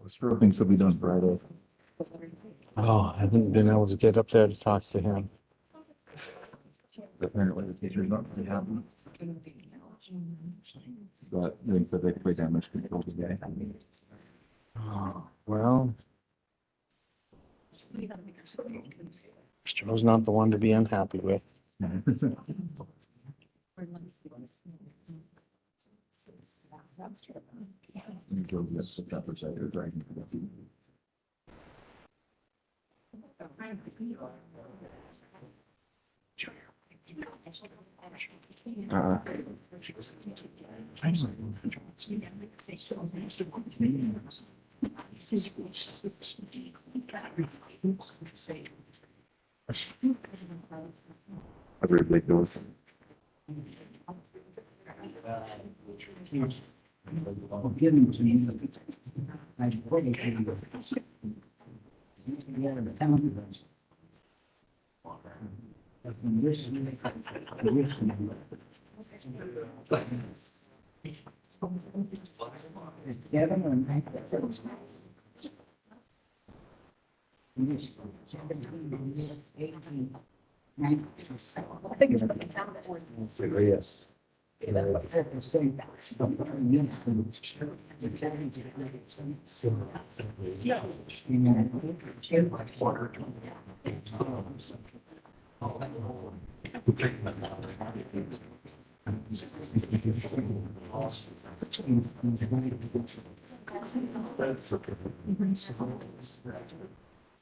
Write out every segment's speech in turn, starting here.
Sure things will be done Friday. Oh, I haven't been able to get up there to talk to him. Apparently the teacher's not really happy. But they said they play damage control today. Oh, well, Joe's not the one to be unhappy with. Ridiculous. Yes.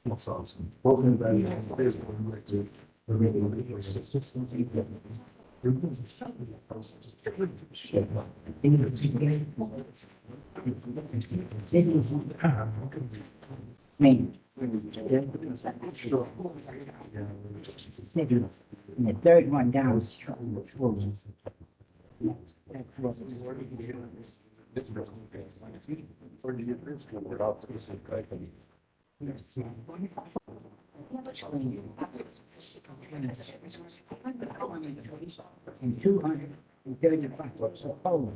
That's awesome. The third one down. And 235. So, oh.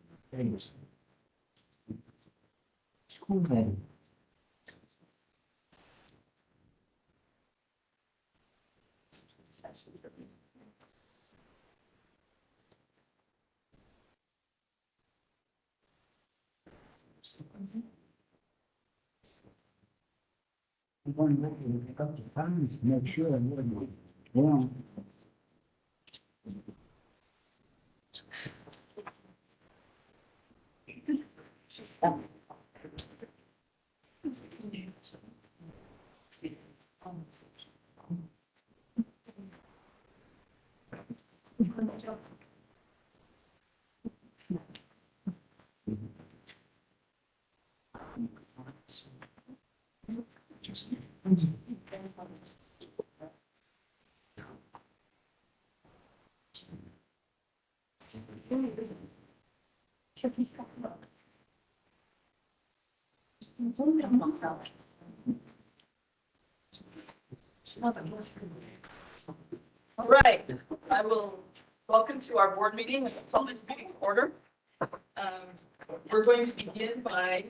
Between 200. I'm going to pick up the times, make sure I wouldn't. Yeah. All right, I will welcome to our board meeting and call this meeting to order. We're going to begin by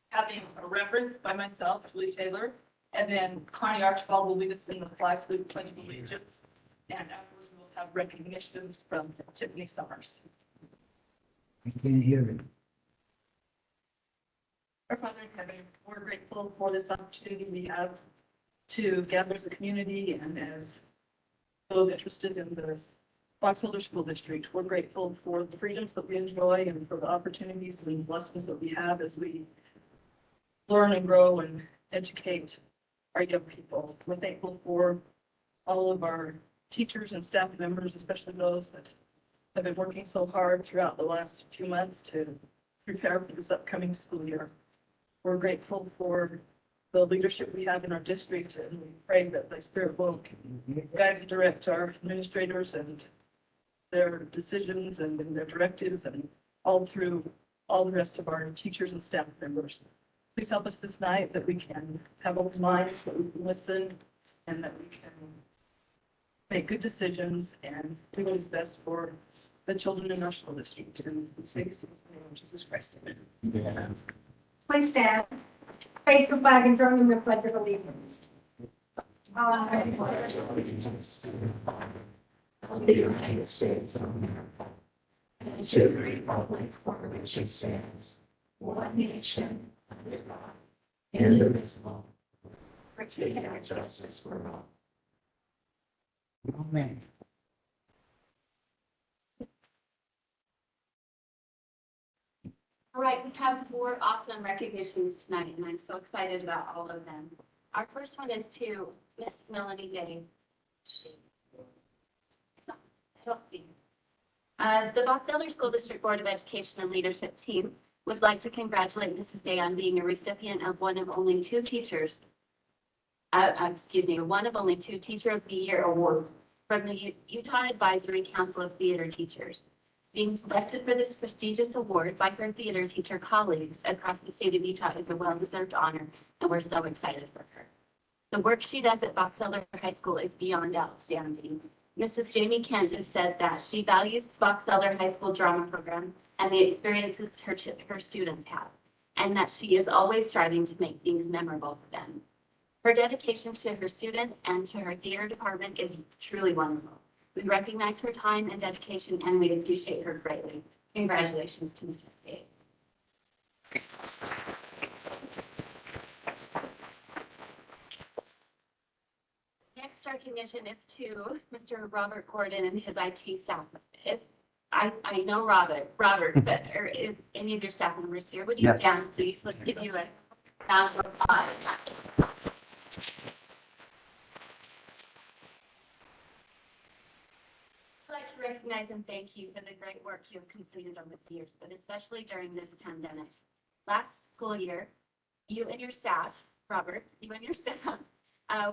having a reference by myself, Julie Taylor, and then Connie Archibald will lead us in the flag salute, pledge of allegiance, and afterwards we'll have recognitions from Tiffany Summers. I can't hear it. Our Father in heaven, we're grateful for this opportunity we have to gather as a community and as those interested in the Fox Holder School District. We're grateful for the freedoms that we enjoy and for the opportunities and blessings that we have as we learn and grow and educate our young people. We're thankful for all of our teachers and staff members, especially those that have been working so hard throughout the last few months to prepare for this upcoming school year. We're grateful for the leadership we have in our district, and we pray that the Spirit will guide and direct our administrators and their decisions and their directives, and all through all the rest of our teachers and staff members. Please help us this night that we can have open minds, that we can listen, and that we can make good decisions and do what is best for the children in our school district. And we say this in the name of Jesus Christ. Amen. Yeah. Please stand, face the flag and join in the pledge of allegiance. Of the United States of America, and to the republic for which it stands, one nation, under God, indivisible, for freedom and justice for all. Amen. All right, we have 4 awesome recognitions tonight, and I'm so excited about all of them. Our first one is to Miss Melanie Day. The Box Elder School District Board of Education and Leadership Team would like to congratulate Mrs. Day on being a recipient of one of only 2 Teacher of the Year awards from the Utah Advisory Council of Theater Teachers. Being selected for this prestigious award by her theater teacher colleagues across the state of Utah is a well-deserved honor, and we're so excited for her. The work she does at Box Elder High School is beyond outstanding. Mrs. Jamie Kent has said that she values Box Elder High School drama program and the experiences her students have, and that she is always striving to make things memorable for them. Her dedication to her students and to her theater department is truly wonderful. We recognize her time and dedication, and we appreciate her greatly. Congratulations to Mrs. Day. Next recognition is to Mr. Robert Gordon and his IT staff. I know Robert, but is any of your staff members here? Would you Yes. stand, please? Let's give you a round of applause. I'd like to recognize and thank you for the great work you have completed over the years, but especially during this pandemic. Last school year, you and your staff, Robert,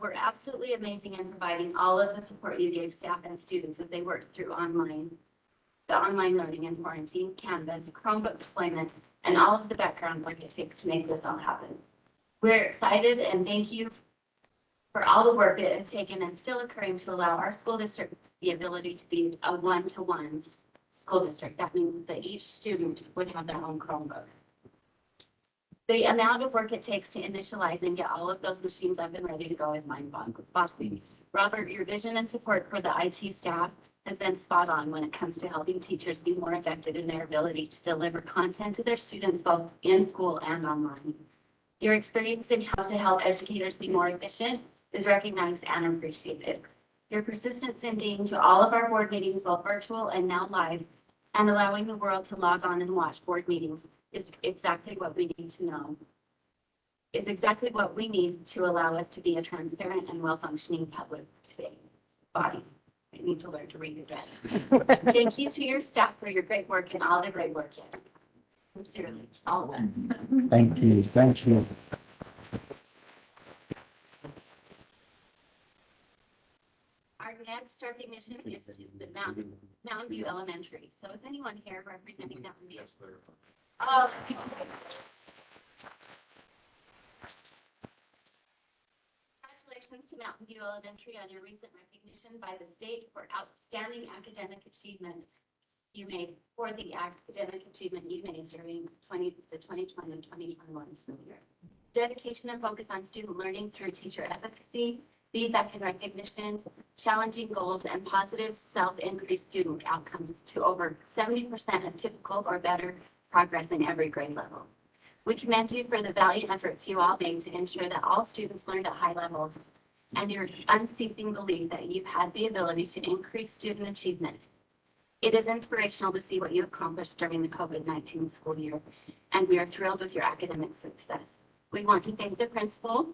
were absolutely amazing in providing all of the support you gave staff and students as they worked through the online learning and quarantine, Canvas, Chromebook deployment, and all of the background work it takes to make this all happen. We're excited and thank you for all the work it has taken and still occurring to allow our school district the ability to be a one-to-one school district. That means that each student would have their own Chromebook. The amount of work it takes to initialize and get all of those machines up and ready to go is mind-boggling. Robert, your vision and support for the IT staff has been spot on when it comes to helping teachers be more effective in their ability to deliver content to their students both in school and online. Your experience in how to help educators be more efficient is recognized and appreciated. Your persistence in being to all of our board meetings, both virtual and now live, and allowing the world to log on and watch board meetings is exactly what we need to know. Is exactly what we need to allow us to be a transparent and well-functioning public today body. I need to learn to read again. Thank you to your staff for your great work and all the great work yet. Sincerely, all of us. Thank you, thank you. Our next recognition is to the Mountain View Elementary. So is anyone here representing Mountain View? Yes, there. Oh. Congratulations to Mountain View Elementary on your recent recognition by the state for outstanding academic achievement you made during the 2020 and 2021 school year. Dedication and focus on student learning through teacher efficacy, feedback and recognition, challenging goals, and positive self-increased student outcomes to over 70% of typical or better progress in every grade level. We commend you for the valiant efforts you all made to ensure that all students learned at high levels and your unceasing belief that you've had the ability to increase student achievement. It is inspirational to see what you accomplished during the COVID-19 school year, and we are thrilled with your academic success. We want to thank the principal,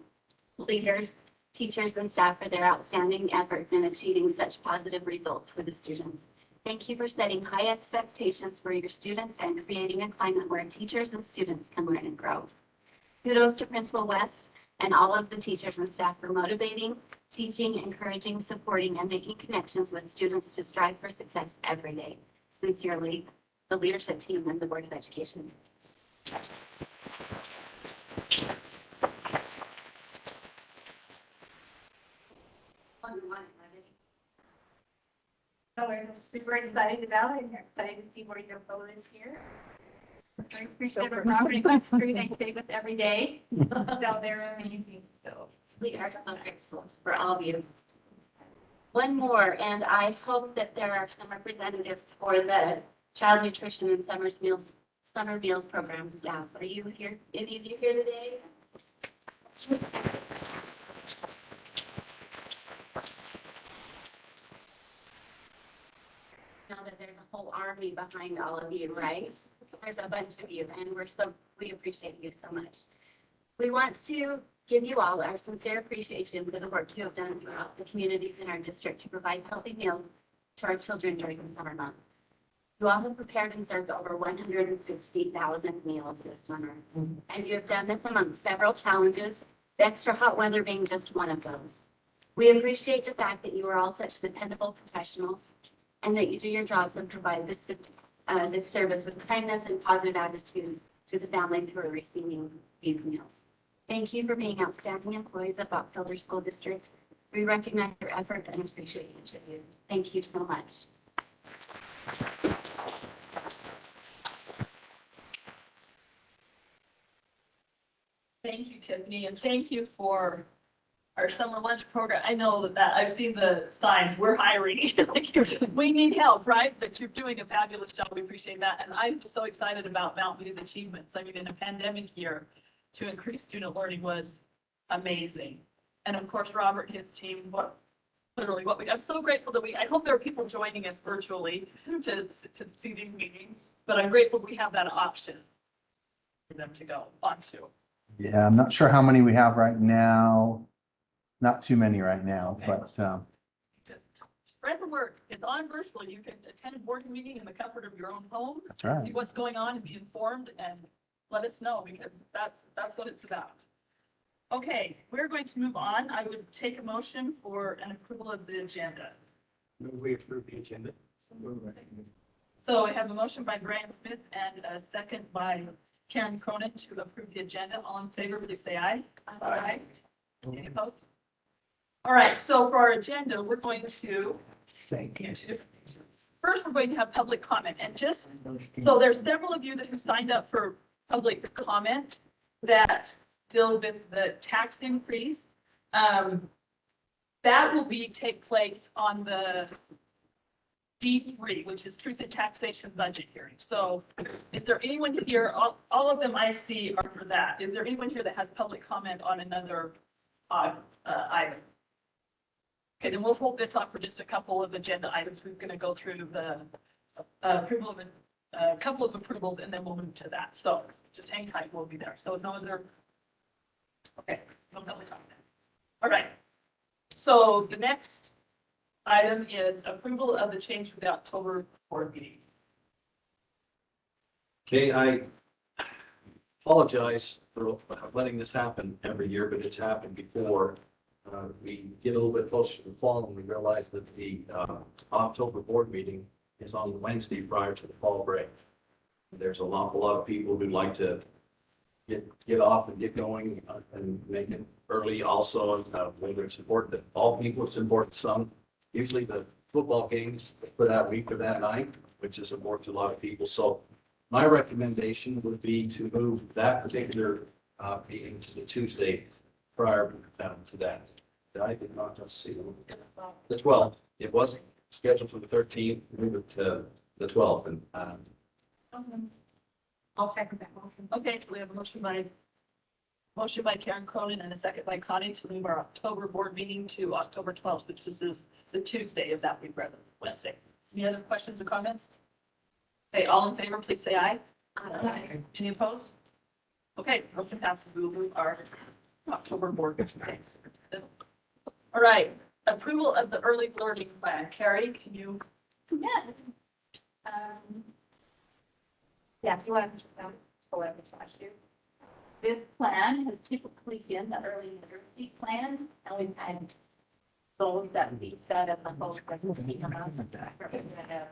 leaders, teachers, and staff for their outstanding efforts in achieving such positive results for the students. Thank you for setting high expectations for your students and creating a climate where teachers and students can learn and grow. Kudos to Principal West and all of the teachers and staff for motivating, teaching, encouraging, supporting, and making connections with students to strive for success every day. Sincerely, the leadership team and the Board of Education. So we're super excited about it, and we're excited to see where you'll go this year. I appreciate it. Robert went through, they stay with every day, so they're amazing, so. Sweethearts, so excellent for all of you. One more, and I hope that there are some representatives for the Child Nutrition and Summer Meals Program staff. Are you here? Any of you here today? Know that there's a whole army behind all of you, right? There's a bunch of you, and we appreciate you so much. We want to give you all our sincere appreciation for the work you have done throughout the communities in our district to provide healthy meals to our children during the summer months. You all have prepared and served over 160,000 meals this summer, and you have done this among several challenges, the extra hot weather being just one of those. We appreciate the fact that you are all such dependable professionals and that you do your jobs and provide this service with kindness and positive attitude to the families who are receiving these meals. Thank you for being outstanding employees at Box Elder School District. We recognize your effort and appreciate each of you. Thank you so much. Thank you, Tiffany, and thank you for our summer lunch program. I know that I've seen the signs, we're hiring. We need help, right? But you're doing a fabulous job. We appreciate that. And I'm so excited about Mountain View's achievements. I mean, in a pandemic year, to increase student learning was amazing. And of course, Robert and his team, I'm so grateful that I hope there are people joining us virtually to see these meetings, but I'm grateful we have that option for them to go onto. Yeah, I'm not sure how many we have right now. Not too many right now, but Spread the word. It's on virtually. You can attend a board meeting in the comfort of your own home. that's right. See what's going on and be informed and let us know, because that's what it's about. Okay, we're going to move on. I would take a motion for an approval of the agenda. We approve the agenda. So I have a motion by Brian Smith and a second by Karen Cronin to approve the agenda. All in favor, please say aye. Aye. Any opposed? All right, so for our agenda, we're going to, first we're going to have public comment, and just, so there's several of you who signed up for public comment that deal with the tax increase. That will take place on the D3, which is Truth and Taxation Budget Hearing. So is there anyone here, all of them I see are for that. Is there anyone here that has public comment on another item? Okay, then we'll hold this up for just a couple of agenda items. We're going to go through the approval of a couple of approvals, and then we'll move to that. So just hang tight, we'll be there. So no other, okay, no public comment. All right, so the next item is approval of the change for the October board meeting. Okay, I apologize for letting this happen every year, but it's happened before. We get a little bit closer to the fall and we realize that the October board meeting is on the Wednesday prior to the fall break. There's an awful lot of people who like to get off and get going and make it early also, whether it's important to all people, it's important to some. Usually the football games for that week or that night, which is important to a lot of people. So my recommendation would be to move that particular meeting to the Tuesday prior to that. I did not just see the 12th. It was scheduled for the 13th, move it to the 12th. And I'll second that motion. Okay, so we have a motion by Karen Cronin and a second by Connie to move our October board meeting to October 12th, which is the Tuesday of that week rather than Wednesday. Any other questions or comments? Okay, all in favor, please say aye. Aye. Any opposed? Okay, motion passes. We will move our October board meeting. All right, approval of the early learning plan. Carrie, can you? Yes. Yeah, if you want to pull over to you. This plan has typically been the early literacy plan, and we've had goals that we set as a whole representative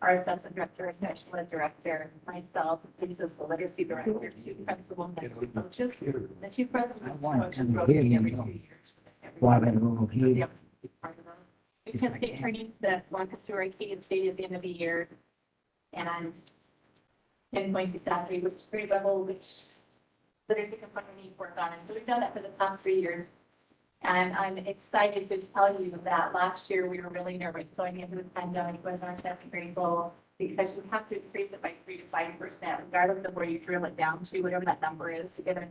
our assessment director, our special ed director, myself, these are the literacy director, two principals, and two coaches. The two principals. I want coaches them to rotate hear me, every though. 2 years. While they're all here. Yep. We took the training that walk us through our Acadian State at the end of the year. And pinpoint exactly which grade level, which literacy component we need to work on. And so we've done that for the past 3 years. And I'm excited to tell you that last year we were really nervous going into the pandemic with our second grade goal, because you have to increase it by 3 to 5%, regardless of where you drill it down to, whatever that number is, to get a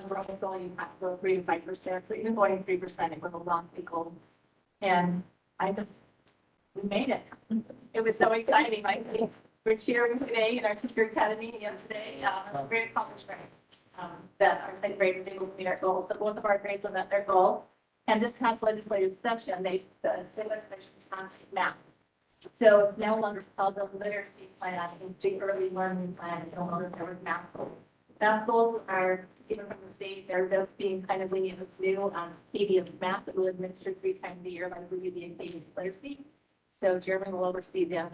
growth goal, you have to go 3 to 5%. So even going 3%, it was a long goal. And we made it. It was so exciting. We're cheering today in our teacher academy yesterday. Great accomplishment. That our second grade was able to meet our goals. So both of our grades have met their goal. And this past legislative session, the state legislation passed math. So it's no longer called the literacy plan, it's the early learning plan. It's no longer there was math goals. Math goals are, even from the state, they're just being kind of lenient with new Acadian math that will administer 3 times a year, like we do the Acadian literacy. So Jeremy will oversee that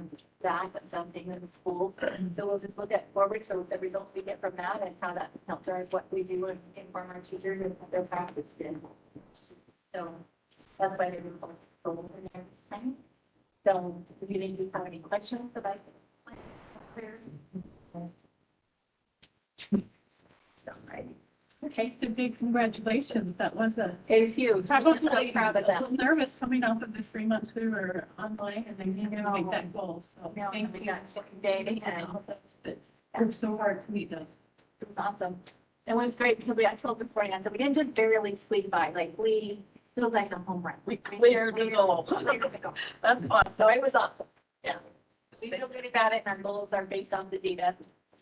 assessing in the schools. So we'll just look at forward, so the results we get from that and how that helps drive what we do and inform our teachers and what their practice in. So that's why they're going in there this time. So if you need to have any questions about Okay, so big congratulations. That was it's huge. I'm so proud of a that. little nervous coming off of the 3 months we were online and then being able to make that goal. So No, thank we you. got second day And and all those that worked so hard to meet those. it was awesome. It was great because I told this morning, I said, we didn't just barely squeak by, like we feel like a home run. We cleared the goal. That's awesome. So it was awesome. Yeah. We feel good about it, and our goals are based on the data.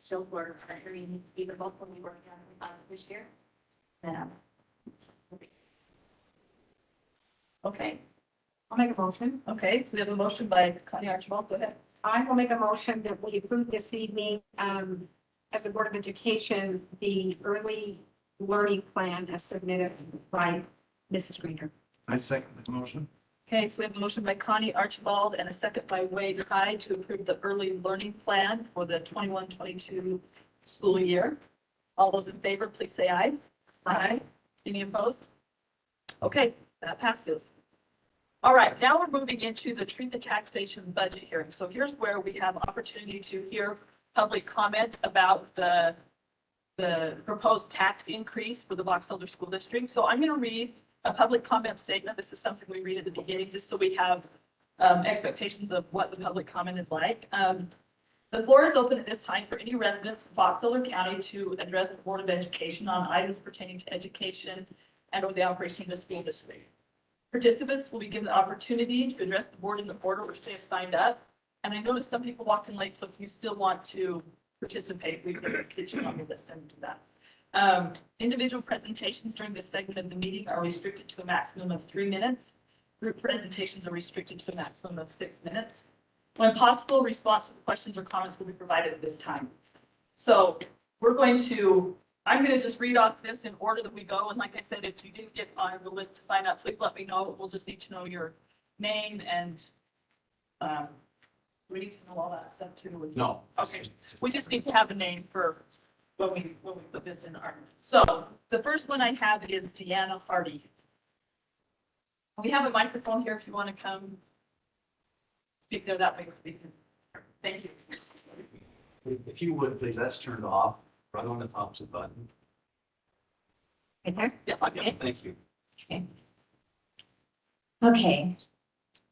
Shows we're measuring even both when we work on this year. Yeah. Okay, I'll make a motion. okay, so we have a motion by Connie Archibald. Go ahead. I will make a motion that we approve this evening, as a Board of Education, the early learning plan as submitted by Mrs. Greener. I second the motion. Okay, so we have a motion by Connie Archibald and a second by Wade High to approve the early learning plan for the 21-22 school year. All those in favor, please say aye. Aye. Any opposed? Okay, that passes. All right, now we're moving into the treatment taxation budget hearing. So here's where we have opportunity to hear public comment about the proposed tax increase for the Box Elder School District. So I'm going to read a public comment statement. This is something we read at the beginning, just so we have expectations of what the public comment is like. The floor is open at this time for any residents of Box Elder County to address the Board of Education on items pertaining to education and or the operation of the school district. Participants will be given the opportunity to address the board in the order which they have signed up. And I noticed some people walked in late, so if you still want to participate, we can get you on the list and do that. Individual presentations during this segment of the meeting are restricted to a maximum of 3 minutes. Group presentations are restricted to a maximum of 6 minutes. When possible, response to the questions or comments will be provided at this time. So I'm going to just read off this in order that we go. And like I said, if you didn't get on the list to sign up, please let me know. We'll just need to know your name and we need to know all that stuff too. No. Okay, we just need to have a name for when we put this in our. So the first one I have is Deanna Hardy. We have a microphone here if you want to come speak there that way. Thank you. If you would, please, that's turned off, right on the opposite button. Right there? Yeah, Thank you. Okay.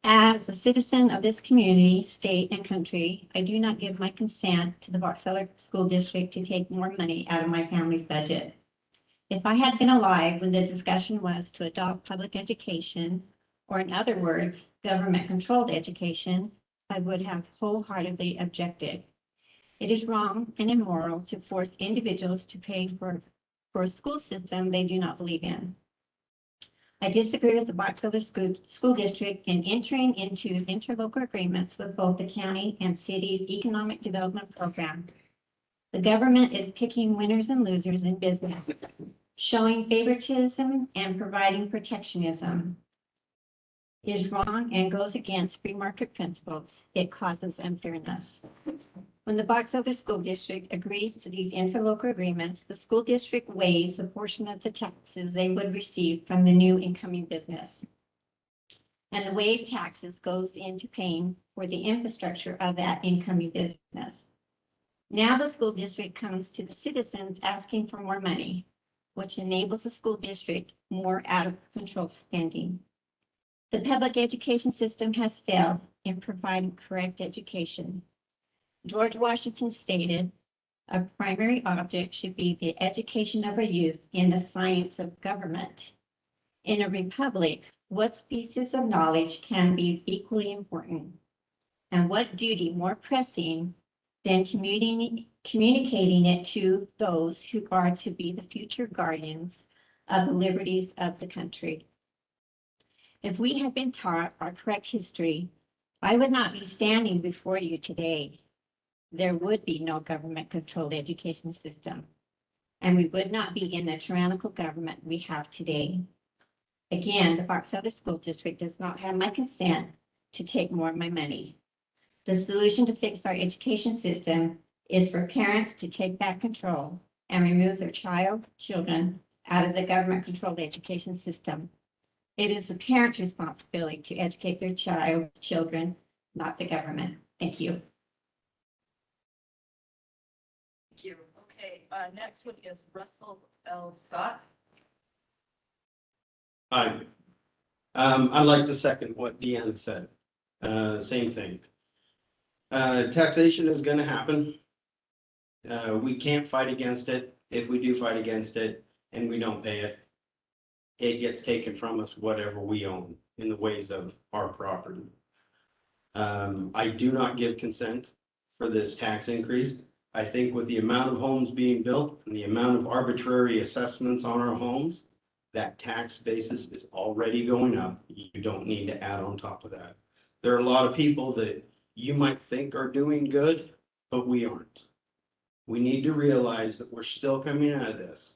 As a citizen of this community, state, and country, I do not give my consent to the Box Elder School District to take more money out of my family's budget. If I had been alive when the discussion was to adopt public education, or in other words, government-controlled education, I would have wholeheartedly objected. It is wrong and immoral to force individuals to pay for a school system they do not believe in. I disagree with the Box Elder School District in entering into interlocal agreements with both the county and city's economic development program. The government is picking winners and losers in business, showing favoritism and providing protectionism. is wrong and goes against free market principles. It causes unfairness. When the Box Elder School District agrees to these interlocal agreements, the school district waives a portion of the taxes they would receive from the new incoming business. And the waived taxes goes into paying for the infrastructure of that incoming business. Now the school district comes to the citizens asking for more money, which enables the school district more out of control spending. The public education system has failed in providing correct education. George Washington stated, a primary object should be the education of our youth in the science of government. In a republic, what species of knowledge can be equally important? And what duty more pressing than communicating it to those who are to be the future guardians of the liberties of the country? If we had been taught our correct history, I would not be standing before you today. There would be no government-controlled education system, and we would not be in the tyrannical government we have today. Again, the Box Elder School District does not have my consent to take more of my money. The solution to fix our education system is for parents to take back control and remove their children out of the government-controlled education system. It is the parent's responsibility to educate their children, not the government. Thank you. Thank you. Okay, next one is Russell L. Scott. Hi. I'd like to second what Deanna said. Same thing. Taxation is gonna happen. We can't fight against it. If we do fight against it and we don't pay it, it gets taken from us, whatever we own in the ways of our property. I do not give consent for this tax increase. I think with the amount of homes being built and the amount of arbitrary assessments on our homes, that tax basis is already going up. You don't need to add on top of that. There are a lot of people that you might think are doing good, but we aren't. We need to realize that we're still coming out of this.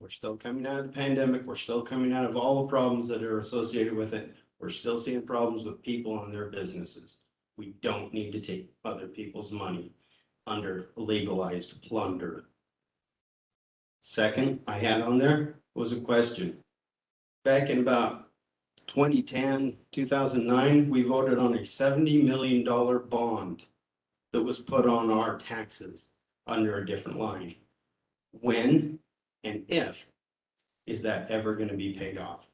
We're still coming out of the pandemic. We're still coming out of all the problems that are associated with it. We're still seeing problems with people and their businesses. We don't need to take other people's money under legalized plunder. Second, I had on there was a question. Back in about 2010, 2009, we voted on a $70 million bond that was put on our taxes under a different line. When and if is that ever going to be paid off?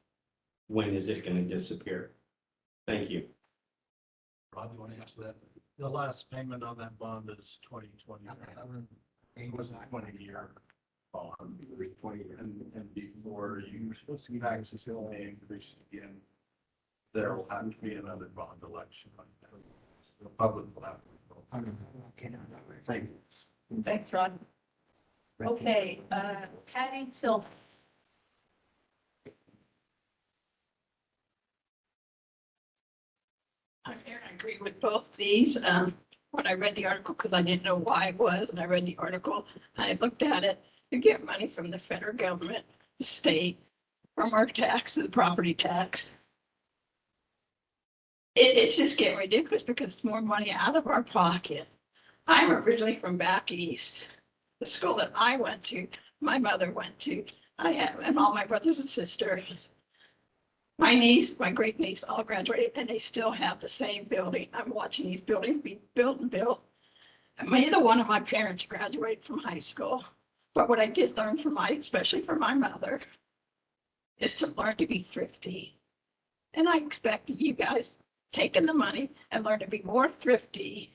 When is it going to disappear? Thank you. Rod, you want to answer that? The last payment on that bond is 2020. It was a 20-year bond. And before you taxes will be increased again, there will have to be another bond election. The public will have to vote. Thank you. Thanks, Rod. Okay, Patty Tillman. I agree with both these. When I read the article, because I didn't know why it was, and I read the article, I looked at it. You get money from the federal government, the state, from our tax, the property tax. It's just getting ridiculous because it's more money out of our pocket. I'm originally from back east. The school that I went to, my mother went to, I have, and all my brothers and sisters. My niece, my great niece all graduated and they still have the same building. I'm watching these buildings be built and built. And neither one of my parents graduated from high school. But what I did learn from especially from my mother, is to learn to be thrifty. And I expect you guys taking the money and learn to be more thrifty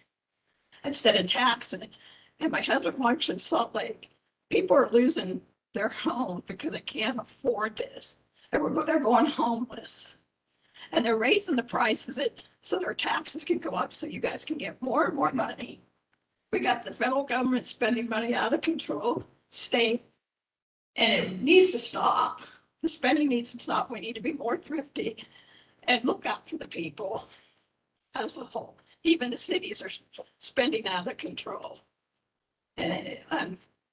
instead of taxing it. And my husband works in Salt Lake. People are losing their homes because they can't afford this. They're going homeless. And they're raising the prices so their taxes can go up so you guys can get more and more money. We got the federal government spending money out of control, state, and it needs to stop. The spending needs to stop. We need to be more thrifty and look out for the people as a whole. Even the cities are spending out of control. And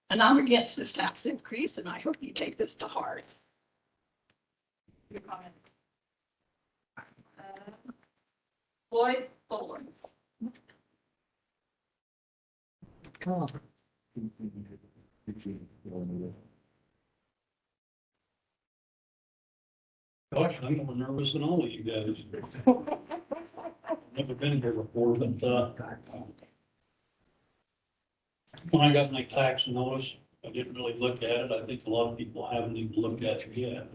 I'm against this tax increase, and I hope you take this to heart. Your comment. Floyd Fuller. Come on. Gosh, I'm more nervous than all of you guys. Never been here before, but, when I got my tax notice, I didn't really look at it. I think a lot of people haven't even looked at it yet.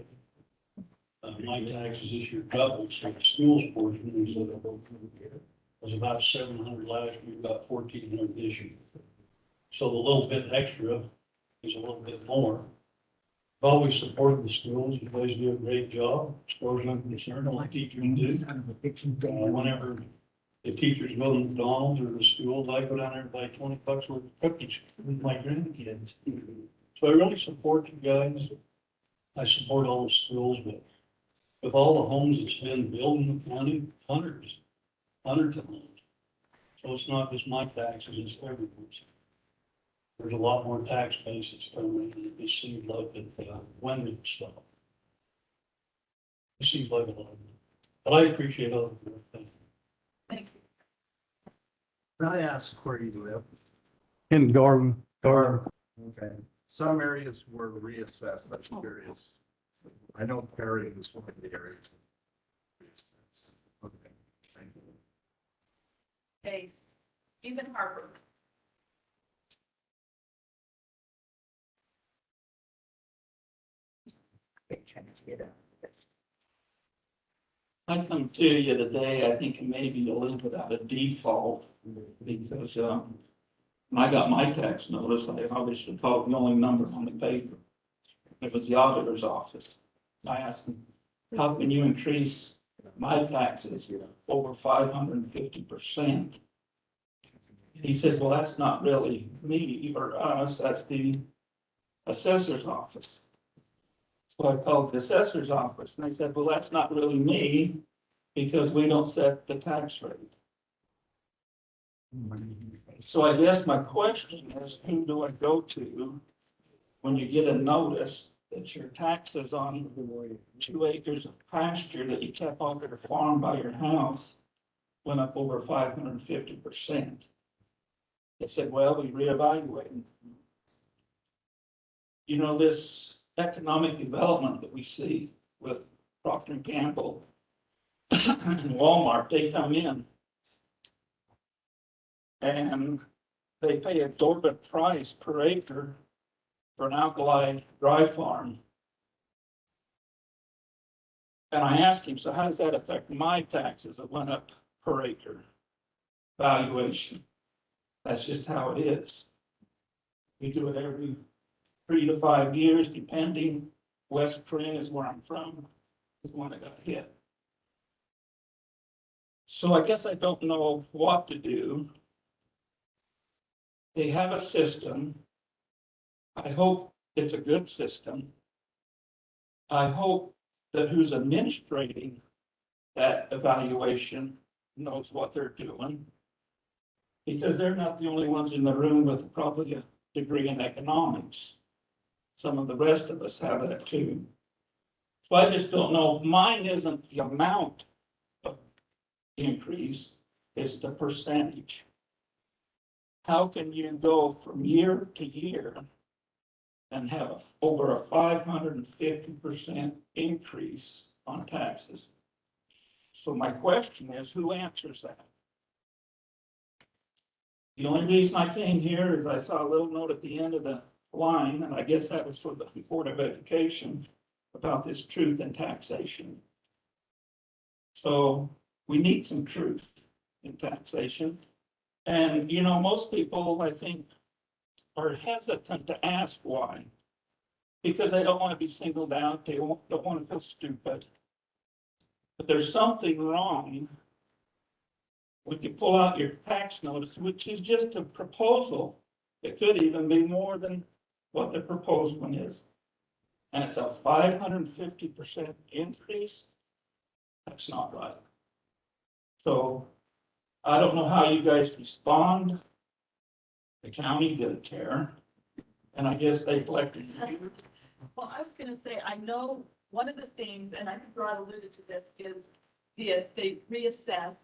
My taxes this year doubled, so the schools portion was about 700 last year, about 1,400 this year. So the little bit extra is a little bit more. I've always supported the schools. You guys do a great job, as far as I'm concerned, all the teachers do. Whenever the teachers go to McDonald's or the schools, I go down there and buy $20 worth of cookies with my grandkids. So I really support you guys. I support all the schools, but with all the homes that's been built in the county, hundreds of homes. So it's not just my taxes, it's everyone's. There's a lot more tax bases coming in. It seems like that, when did it stop? It seems like a lot. But I appreciate all of your things. Thank you. Can I ask where you live? In Garden. Okay. Some areas were reassessed, that's curious. I know Perry is one of the areas. Reassessed. Okay, thank you. Okay, Stephen Harper. I come to you today, I think maybe a little bit out of default, because, when I got my tax notice, I obviously called the only number on the paper. It was the auditor's office. I asked them, how can you increase my taxes over 550%? He says, well, that's not really me or us, that's the assessor's office. So I called the assessor's office and they said, well, that's not really me because we don't set the tax rate. So I guess my question is, who do I go to when you get a notice that your taxes on 2 acres of pasture that you kept off your farm by your house went up over 550%? They said, well, we reevaluated. You know, this economic development that we see with Procter & Gamble and Walmart, they come in and they pay a exorbitant price per acre for an alkali dry farm. And I asked him, so how does that affect my taxes? It went up per acre valuation. That's just how it is. We do it every 3 to 5 years, depending. West Korea is where I'm from, is the one that got hit. So I guess I don't know what to do. They have a system. I hope it's a good system. I hope that who's administrating that evaluation knows what they're doing, because they're not the only ones in the room with probably a degree in economics. Some of the rest of us have that too. So I just don't know. Mine isn't the amount of increase, it's the percentage. How can you go from year to year and have over a 550% increase on taxes? So my question is, who answers that? The only reason I came here is I saw a little note at the end of the line, and I guess that was for the Board of Education about this truth in taxation. So we need some truth in taxation. And, you know, most people, I think, are hesitant to ask why, because they don't want to be singled out. They don't want to feel stupid. But there's something wrong. We can pull out your tax notice, which is just a proposal. It could even be more than what the proposed one is. And it's a 550% increase. That's not right. So I don't know how you guys respond. The county didn't care. And I guess they elected you. Well, I was going to say, I know one of the things, and I think Rod alluded to this, is they reassess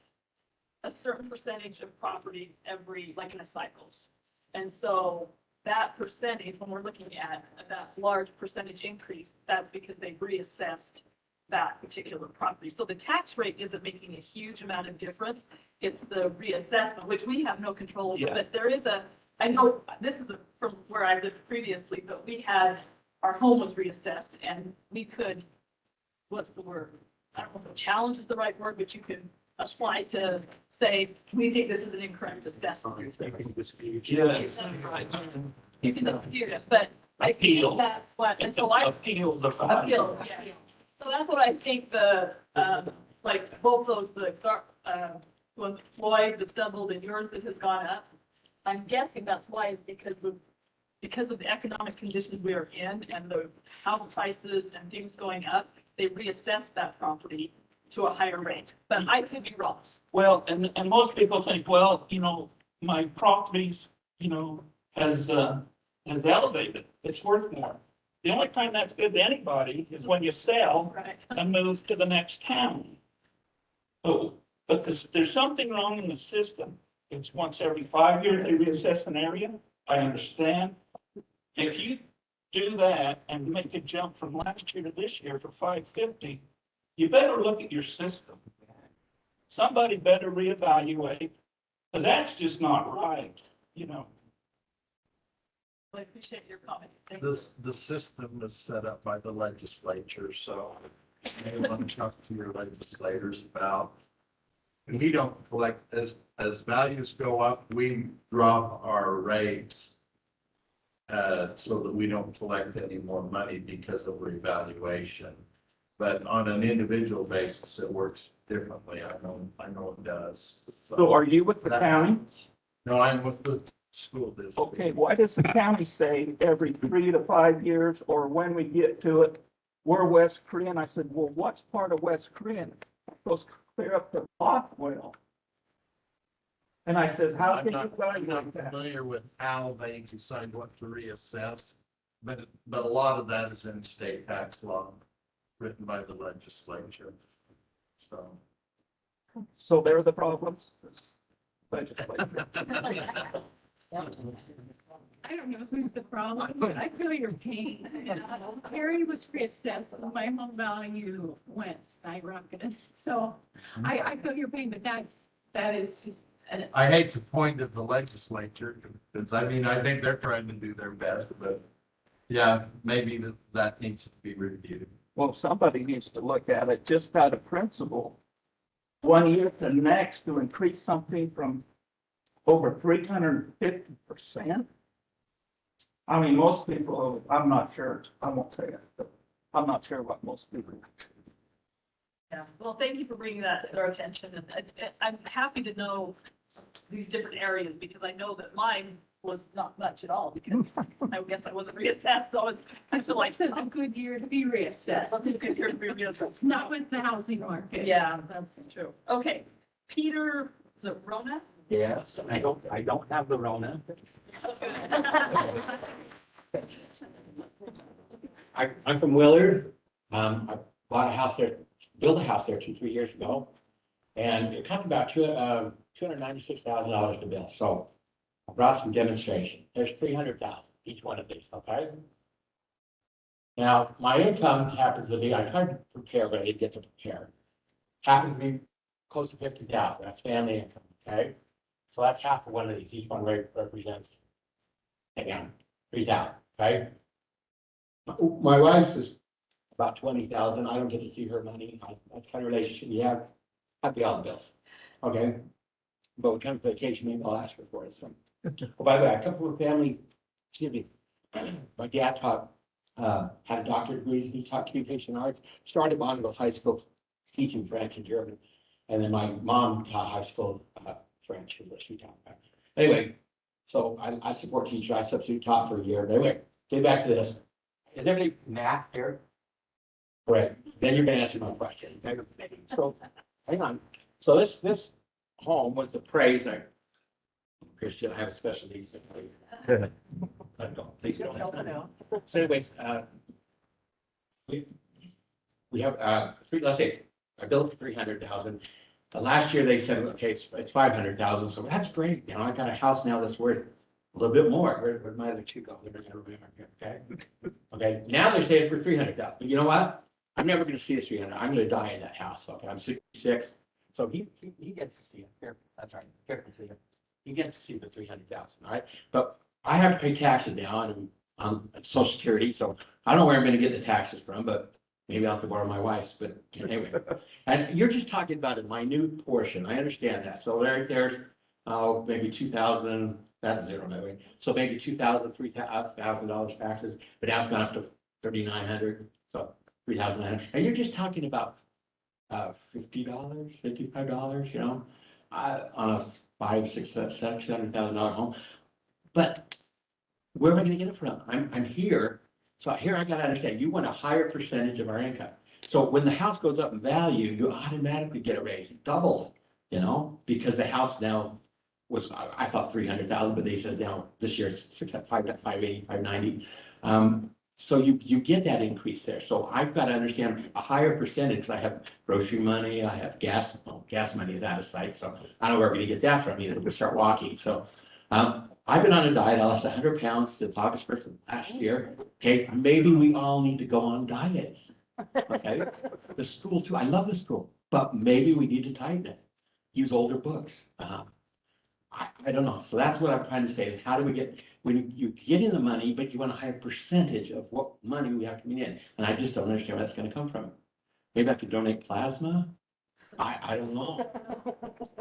a certain percentage of properties every, like in a cycles. And so that percentage, when we're looking at that large percentage increase, that's because they've reassessed that particular property. So the tax rate isn't making a huge amount of difference. It's the reassessment, which we have no control over. Yeah. But there is I know this is from where I lived previously, but we had, our home was reassessed and we could, what's the word? I don't know if challenge is the right word, but you could apply to say, we think this is an incorrect assessment. Yeah. You can dispute it, but I think Appeals. that's what, and so I. Appeals the. Appeals, yeah. So that's what I think the, like both those, was Floyd that stumbled and yours that has gone up. I'm guessing that's why is because of the economic conditions we are in and the house prices and things going up, they reassess that property to a higher rate, but I could be wrong. Well, and most people think, well, my properties, has elevated, it's worth more. The only time that's good to anybody is when you sell Right. and move to the next town. But there's something wrong in the system. It's once every 5 years they reassess an area. I understand. If you do that and make a jump from last year to this year for 550, you better look at your system. Somebody better reevaluate, because that's just not right, I appreciate your comment. Thank you. The system is set up by the legislature, so you may want to talk to your legislators about. And we don't collect, as values go up, we drop our rates so that we don't collect any more money because of revaluation. But on an individual basis, it works differently. I know it does. So are you with the county? No, I'm with the school district. Okay, why does the county say every 3 to 5 years, or when we get to it, we're West Korean? I said, well, what's part of West Korean? It goes clear up to Bothwell. And I says, how I'm can you not evaluate that? familiar with how they decide what to reassess, but a lot of that is in state tax law written by the legislature. So they're the problems? Legislature. I don't know who's the problem, but I feel your pain. Harry was reassessed, and my home value went skyrocketed. So I feel your pain, but that is just. I hate to point at the legislature, because I think they're trying to do their best, but yeah, maybe that needs to be reviewed. Well, somebody needs to look at it just out of principle. 1 year to the next to increase something from over 350%. I mean, most people, I'm not sure, I won't say it, but I'm not sure what most people. Yeah, well, thank you for bringing that to our attention, and I'm happy to know these different areas, because I know that mine was not much at all, because I guess I wasn't reassessed, so I feel like. It's a good year to be reassessed, It's a good year to be reassessed. not with the housing market. Yeah, that's true. Okay, Peter, is it Rona? Yes, I don't have the Rona. I'm from Willard. I bought a house there, built a house there 2-3 years ago. And it cost about $296,000 to build. So I brought some demonstration. There's 300,000 each one of these, okay? Now, my income happens to be, I tried to prepare, but I didn't get to prepare. Happens to be close to 50,000. That's family income, okay? So that's half of one of these. Each one represents, again, 3,000, okay? My wife's is about 20,000. I don't get to see her money. That's kind of relationship we have. I pay all the bills, okay? But when it comes to vacation, maybe I'll ask her for it. So, oh, by the way, I come from a family, excuse me, my dad taught, had a doctorate degree. He taught communication arts, started Bonneville High School teaching French and German. And then my mom taught high school French, is what she taught. Anyway, so I support teacher. I substitute taught for a year. But anyway, get back to this. Is there any math here? Great. Then you're going to answer my question. So, hang on. So this home was appraised. Christian, I have a special needs. Please don't help me out. So anyways, we have let's say I built for 300,000. Last year they said, okay, it's 500,000, so that's great, you know, I got a house now that's worth a little bit more. Where'd my other two go? They're not gonna remember, okay? Okay, now they say it's for 300,000, but you know what? I'm never gonna see the 300, I'm gonna die in that house, okay, I'm 66. So he gets to see it, here, that's right, here, can see it. He gets to see the 300,000, all right? But I have to pay taxes now and on Social Security, so I don't know where I'm gonna get the taxes from, but maybe I'll have to borrow my wife's, but anyway. And you're just talking about a minute portion, I understand that, so there's, maybe 2,000, that's zero, by the way. So maybe $2,000, $3,000 taxes, but now it's gone up to 3,900, so 3,900. And you're just talking about $50, $55, you know, on a $600,000 home. But where am I gonna get it from? I'm here, so here I gotta understand, you want a higher percentage of our income. So when the house goes up in value, you automatically get a raise, it doubles, you know, because the house now was, I thought 300,000, but they says now this year it's 580, 590. So you get that increase there. So I've got to understand a higher percentage, because I have grocery money, I have gas, well, gas money is out of sight, so I don't know where we're gonna get that from either, to start walking. So I've been on a diet, I lost 100 pounds since August 1st of last year. Okay, maybe we all need to go on diets. Okay, the school too, I love the school, but maybe we need to tighten it, use older books. I don't know. So that's what I'm trying to say is how do we get, when you get in the money, but you want a higher percentage of what money we have coming in. And I just don't understand where that's going to come from. Maybe I could donate plasma. I don't know.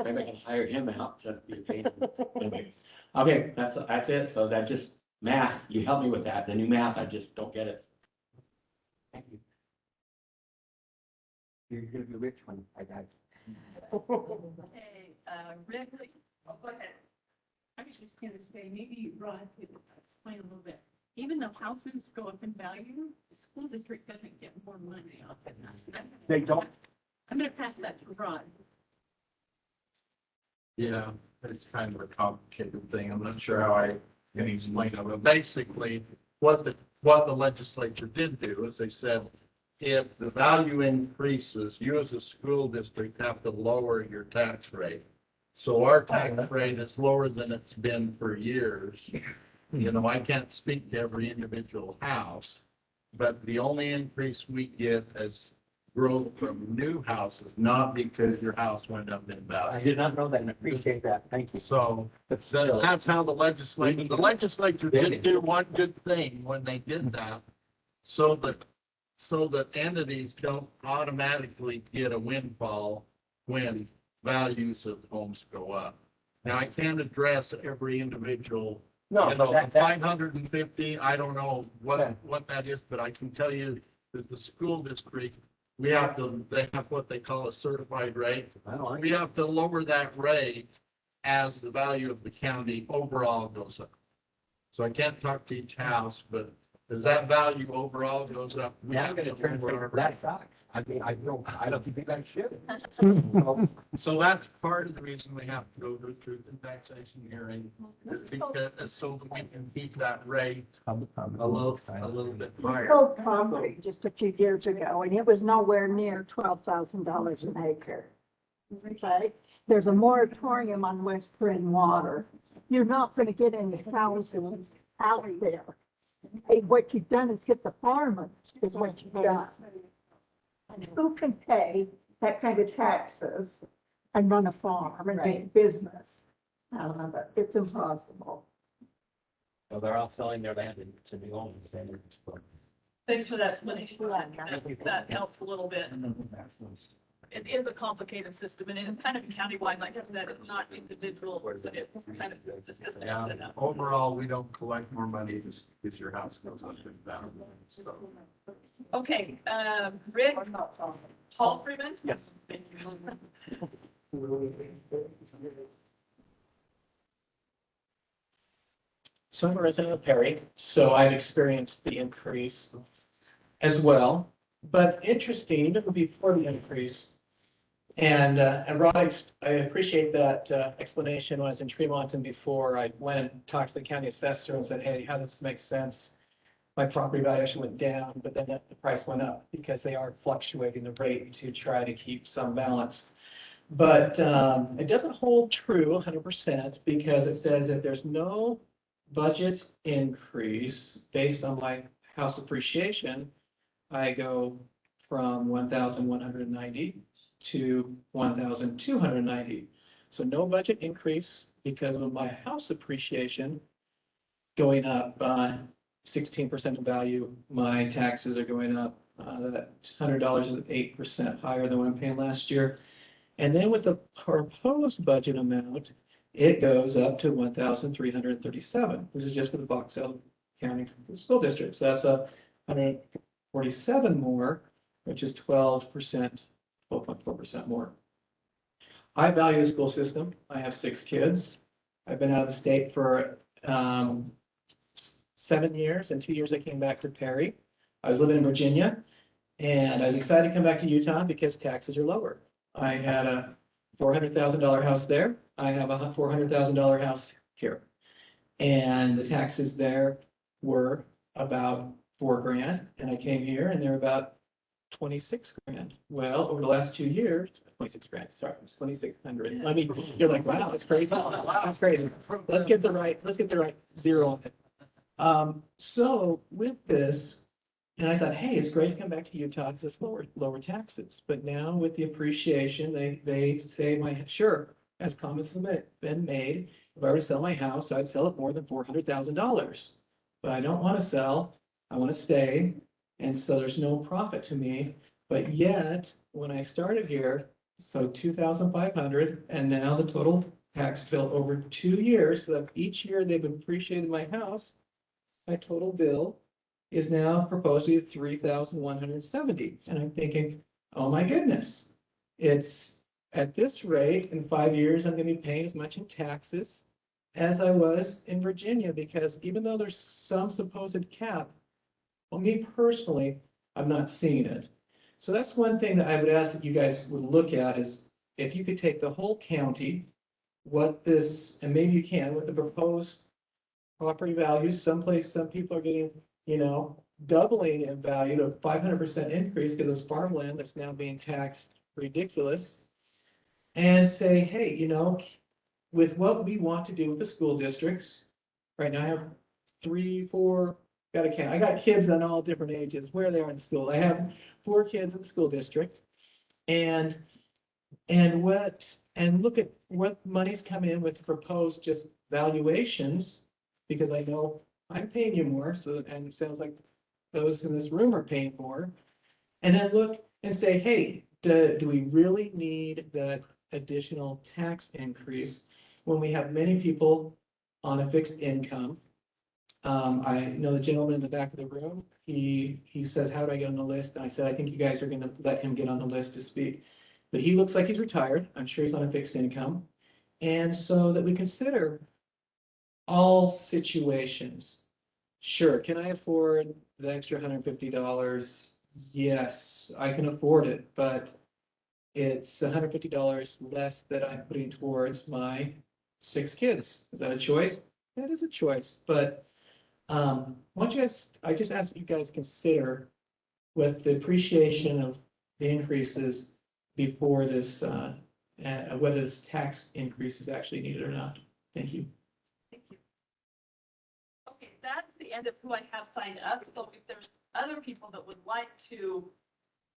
Maybe I can hire him out to be paid. Anyway. Okay, that's it. So that just math, you help me with that. The new math, I just don't get it. Thank you. You're going to be rich when I die. Hey, Rick, oh, go ahead. I was just gonna say, maybe Rod could explain a little bit. Even though houses go up in value, the school district doesn't get more money off of that. They don't. I'm gonna pass that to Rod. Yeah, it's kind of a complicated thing. I'm not sure how I can explain it, but basically what the legislature did do is they said, if the value increases, you as a school district have to lower your tax rate. So our tax rate is lower than it's been for years. You know, I can't speak to every individual house, but the only increase we get is growth from new houses, not because your house went up in value. I did not know that and appreciate that. Thank you. So that's how the legislature did do one good thing when they did that, so that entities don't automatically get a windfall when values of homes go up. Now, I can't address every individual, you know, 550, I don't know what that is, but I can tell you that the school district, they have what they call a certified rate. We have to lower that rate as the value of the county overall goes up. So I can't talk to each house, but as that value overall goes up, we have to lower our rate. That sucks. I mean, I don't think that should. So that's part of the reason we have to go to a truth and taxation hearing, is because, so that we can keep that rate a little bit higher. Sold property just a few years ago, and it was nowhere near $12,000 an acre. Okay, there's a moratorium on West Penn water. You're not going to get any houses out there. Hey, what you've done is hit the farmers, is what you've done. And who can pay that kind of taxes and run a farm and make business? It's impossible. So they're all selling their land to New Orleans. Thanks for that explanation. That helps a little bit. It is a complicated system, and it's kind of countywide, like I said, it's not individual, but it's kind of the system. Yeah, overall, we don't collect more money just because your house goes up in value. So. Okay, Rick, Paul Freeman? Yes. Thank you. So I'm a resident of Perry, so I've experienced the increase as well. But interesting, even before the increase, and Rod, I appreciate that explanation. When I was in Tremont and before, I went and talked to the county assessor and said, hey, how does this make sense? My property valuation went down, but then the price went up because they are fluctuating the rate to try to keep some balance. But it doesn't hold true 100% because it says if there's no budget increase based on my house appreciation, I go from 1,190 to 1,290. So no budget increase because of my house appreciation going up 16% of value. My taxes are going up. That $100 is 8% higher than what I'm paying last year. And then with the proposed budget amount, it goes up to 1,337. This is just for the Box Elder County School District. So that's a 147 more, which is 12%, 12.4% more. I value the school system. I have 6 kids. I've been out of the state for 7 years, and 2 years I came back to Perry. I was living in Virginia, and I was excited to come back to Utah because taxes are lower. I had a $400,000 house there. I have a $400,000 house here. And the taxes there were about $4,000, and I came here and they're about 26 grand. Well, over the last 2 years, 26 grand, sorry, it was 2,600. I mean, you're like, wow, that's crazy. That's crazy. Let's get the right zero on it. So with this, and I thought, hey, it's great to come back to Utah because it's lower taxes. But now with the appreciation, they say sure, as comments have been made, if I were to sell my house, I'd sell it more than $400,000. But I don't want to sell. I want to stay. And so there's no profit to me. But yet, when I started here, so 2,500, and now the total tax bill over 2 years, because each year they've appreciated my house, my total bill is now proposed to be 3,170. And I'm thinking, oh my goodness, it's at this rate in 5 years, I'm going to be paying as much in taxes as I was in Virginia, because even though there's some supposed cap, well, me personally, I'm not seeing it. So that's one thing that I would ask that you guys would look at is if you could take the whole county, what this, and maybe you can, with the proposed property values, some people are getting, doubling in value to 500% increase because it's farmland that's now being taxed ridiculous. And say, hey, with what we want to do with the school districts, right now I have 3, 4, I got kids on all different ages, where they are in school. I have 4 kids in the school district. And look at what money's come in with the proposed just valuations, because I know I'm paying you more, and it sounds like those in this room are paying more. And then look and say, hey, do we really need that additional tax increase when we have many people on a fixed income? I know the gentleman in the back of the room, he says, how do I get on the list? And I said, I think you guys are going to let him get on the list to speak. But he looks like he's retired. I'm sure he's on a fixed income. And so that we consider all situations. Sure, can I afford the extra $150? Yes, I can afford it, but it's $150 less that I'm putting towards my 6 kids. Is that a choice? That is a choice, but I just ask you guys consider with the appreciation of the increases before this, whether this tax increase is actually needed or not. Thank you. Thank you. Okay, that's the end of who I have signed up. So if there's other people that would like to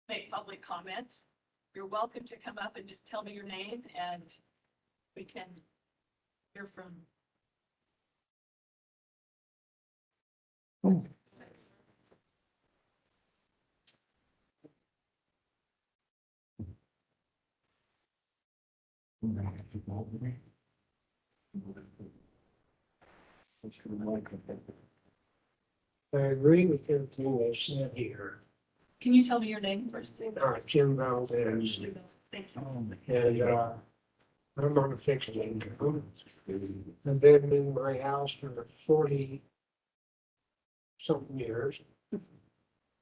make public comment, you're welcome to come up and just tell me your name and we can hear from. I agree with everything they said here. Can you tell me your name first, please? Jim Valdez. Thank you. And I'm on a fixed income. I've been in my house for 40 something years.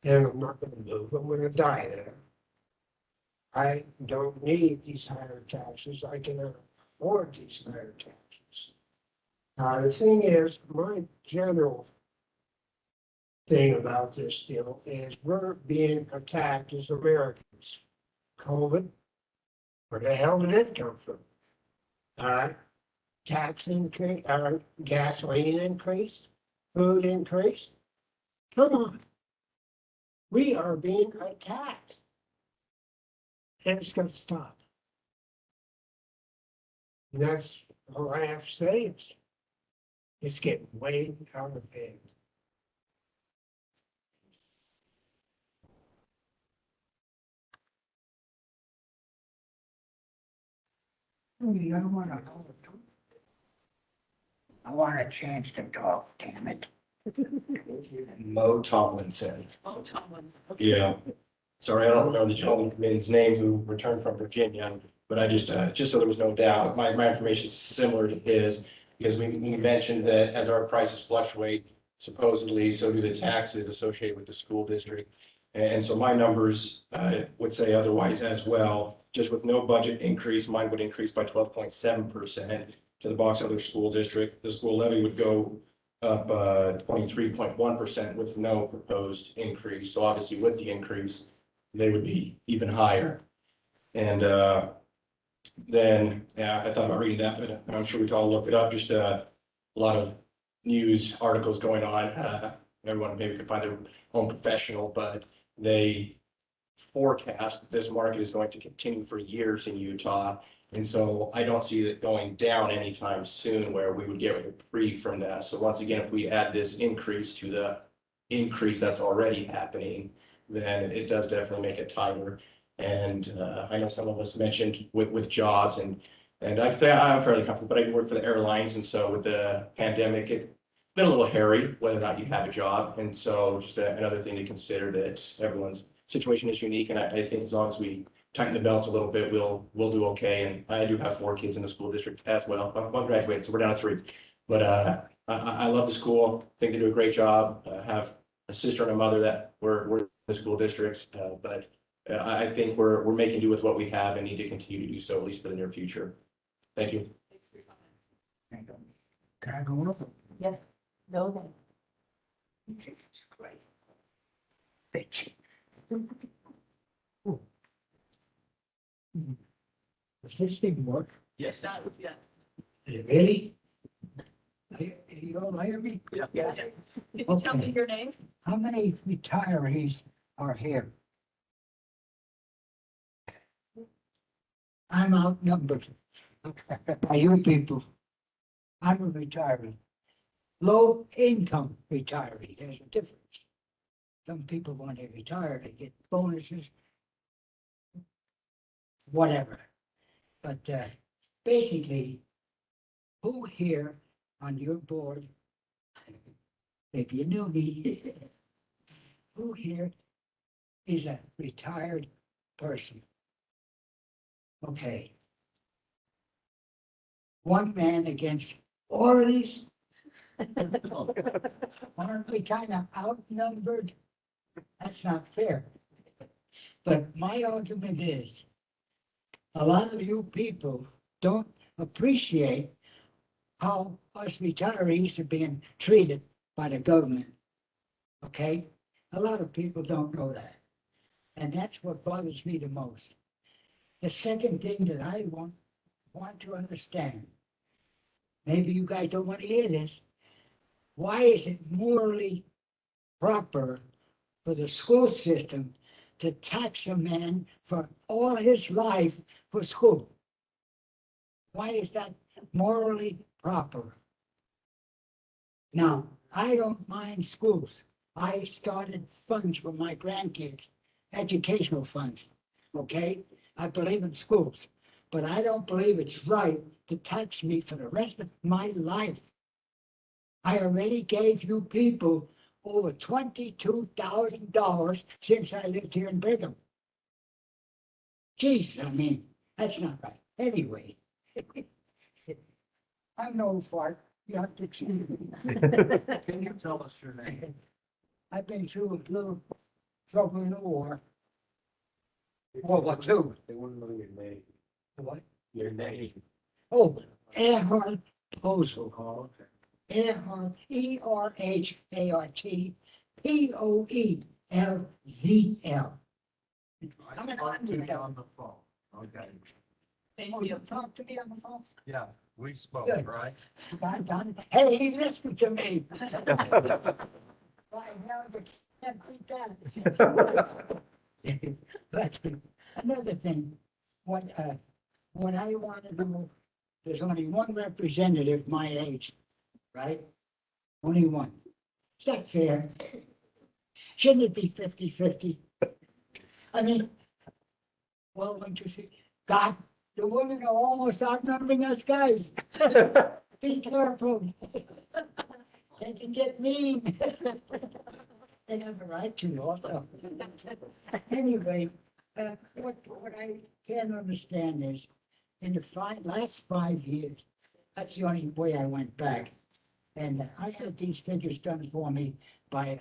And I'm not gonna move. I'm gonna die there. I don't need these higher taxes. I can afford these higher taxes. The thing is, my general thing about this deal is we're being attacked as Americans. COVID, Where the hell did it come from? Tax increase, gasoline increase, food increase. Come on. We are being attacked. And it's gonna stop. And that's all I have to say is it's getting way out of hand. I want a chance to talk, damn it. Mo Tomlinson. Oh, Tomlinson. Yeah. Sorry, I don't remember the gentleman's name who returned from Virginia, but I just so there was no doubt, my information is similar to his, because we mentioned that as our prices fluctuate, supposedly, so do the taxes associated with the school district. And so my numbers would say otherwise as well. Just with no budget increase, mine would increase by 12.7% to the Box Elder School District. The school levy would go up 23.1% with no proposed increase. So obviously with the increase, they would be even higher. And then, yeah, I thought about reading that, but I'm sure we can all look it up. Just a lot of news articles going on. Everyone maybe could find their own professional, but they forecast that this market is going to continue for years in Utah. And so I don't see it going down anytime soon where we would get reprieve from that. So once again, if we add this increase to the increase that's already happening, then it does definitely make it tighter. And I know some of us mentioned with jobs and I can say I'm fairly comfortable, but I do work for the airlines. And so with the pandemic, it's been a little hairy whether or not you have a job. And so just another thing to consider, that everyone's situation is unique. And I think as long as we tighten the belts a little bit, we'll do okay. And I do have 4 kids in the school district as well. One graduated, so we're down to 3. But I love the school. I think they do a great job. I have a sister and a mother that were in the school districts, but I think we're making do with what we have and need to continue to do so, at least for the near future. Thank you. Thanks for your comments. Can I go with it? Yes, no, then. Jesus Christ. Bitch. Does this thing work? Yes. That was, yeah. Really? You all hear me? Yeah. Yeah. Can you tell me your name? How many retirees are here? I'm outnumbered. By you people. I'm a retiree. Low income retiree. There's a difference. Some people, when they retire, they get bonuses, whatever. But basically, who here on your board, maybe you knew me, who here is a retired person? Okay. One man against all of these? Aren't we kind of outnumbered? That's not fair. But my argument is, a lot of you people don't appreciate how us retirees are being treated by the government. Okay? A lot of people don't know that. And that's what bothers me the most. The second thing that I want to understand, maybe you guys don't want to hear this, why is it morally proper for the school system to tax a man for all his life for school? Why is that morally proper? Now, I don't mind schools. I started funds for my grandkids, educational funds, okay? I believe in schools, but I don't believe it's right to tax me for the rest of my life. I already gave you people over $22,000 since I lived here in Brigham. Jeez, I mean, that's not right. Anyway, I'm no fart. You have to excuse me. Can you tell us your name? I've been through a little trouble in the war. World War II. They want to know your name. What? Your name. Oh, Erhard Posel. Erhard, ERHART POELZL. I'm an Talk to me underdog. on the phone. Okay. Thank Oh, you. you talked to me on the phone? Yeah, we spoke, Good. right? God done it. Hey, listen to me. Why, now you can't beat that. But another thing, what I want to know, there's only one representative my age, right? Only one. Is that fair? Shouldn't it be 50-50? I mean, well, when you see, God, the women are almost outnumbering us guys. Be careful. They can get mean. They have a right to also. Anyway, what I can't understand is, in the last 5 years, that's the only way I went back. And I had these figures done for me by a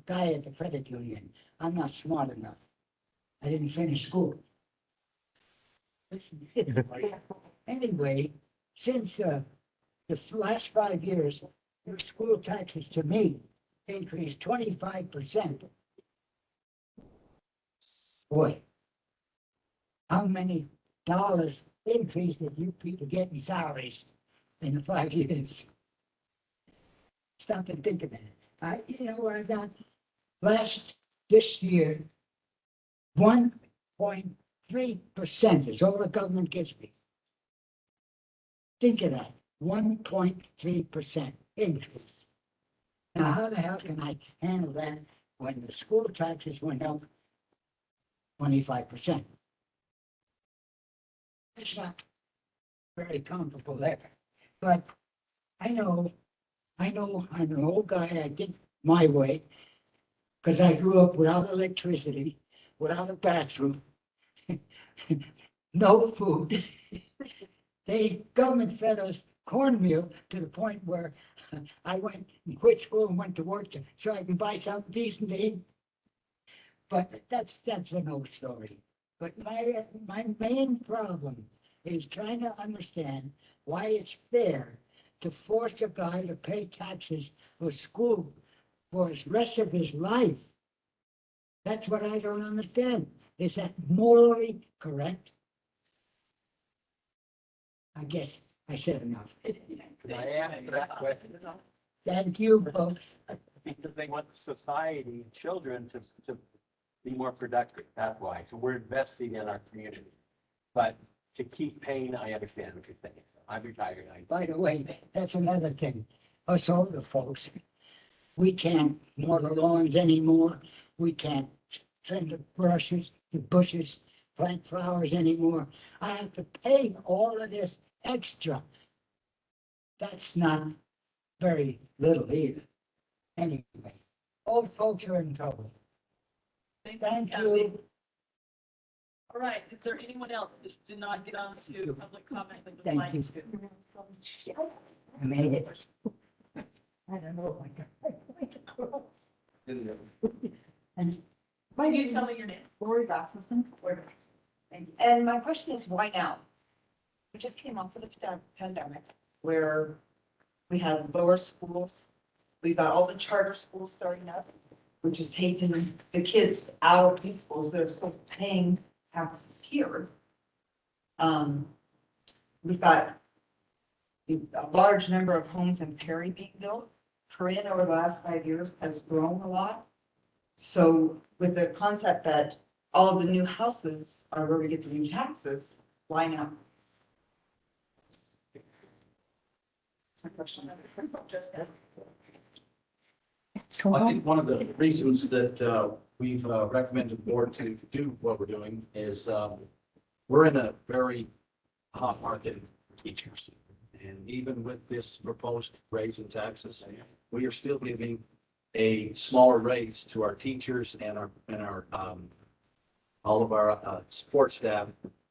guy at the credit union. I'm not smart enough. I didn't finish school. Listen, anyway, since the last 5 years, your school taxes to me increased 25%. Boy, how many dollars increase did you people get in salaries in the 5 years? Stop and think a minute. You know what I got? This year, 1.3% is all the government gives me. Think of that, 1.3% increase. Now, how the hell can I handle that when the school taxes went up 25%? It's not very comparable there. But I'm an old guy, I think my way, because I grew up without electricity, without a bathroom, no food. The government fed us cornmeal to the point where I went and quit school and went to work so I can buy something decent to eat. But that's an old story. But my main problem is trying to understand why it's fair to force a guy to pay taxes for school for the rest of his life. That's what I don't understand. Is that morally correct? I guess I said enough. Can I answer that question? Thank you, folks. Because they want society, children to be more productive. That's why. So we're investing in our community. But to keep paying, I understand what you're saying. I'm retired. By the way, that's another thing. Us older folks, we can't mow the lawns anymore. We can't trim the bushes, plant flowers anymore. I have to pay all of this extra. That's not very little either. Anyway, old folks are in trouble. Thank you. All right, is there anyone else that did not get on to public comment that would Thank like you. to? I made it. I don't know if I got it. And Why do you tell me your name? Lori Rasmussen. And my question is, why now? We just came off of the pandemic where we had lower schools. We got all the charter schools starting up, which has taken the kids out of these schools that are still paying taxes here. We've got a large number of homes in Perry being built. Corinne over the last 5 years has grown a lot. So with the concept that all of the new houses are where we get the new taxes, why not? That's my question. Just that. I think one of the reasons that we've recommended the board to do what we're doing is we're in a very hot market for teachers. And even with this proposed raise in taxes, we are still giving a smaller raise to our teachers and our all of our support staff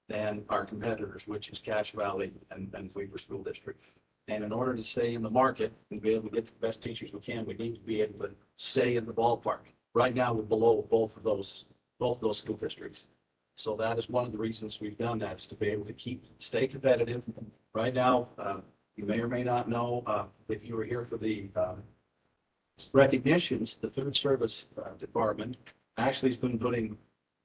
than our competitors, which is Cache Valley and Weaver School District. And in order to stay in the market and be able to get the best teachers we can, we need to be able to stay in the ballpark. Right now, we're below both of those school districts. So that is one of the reasons we've done that, is to be able to stay competitive. Right now, you may or may not know, if you were here for the recognitions, the food service department actually has been putting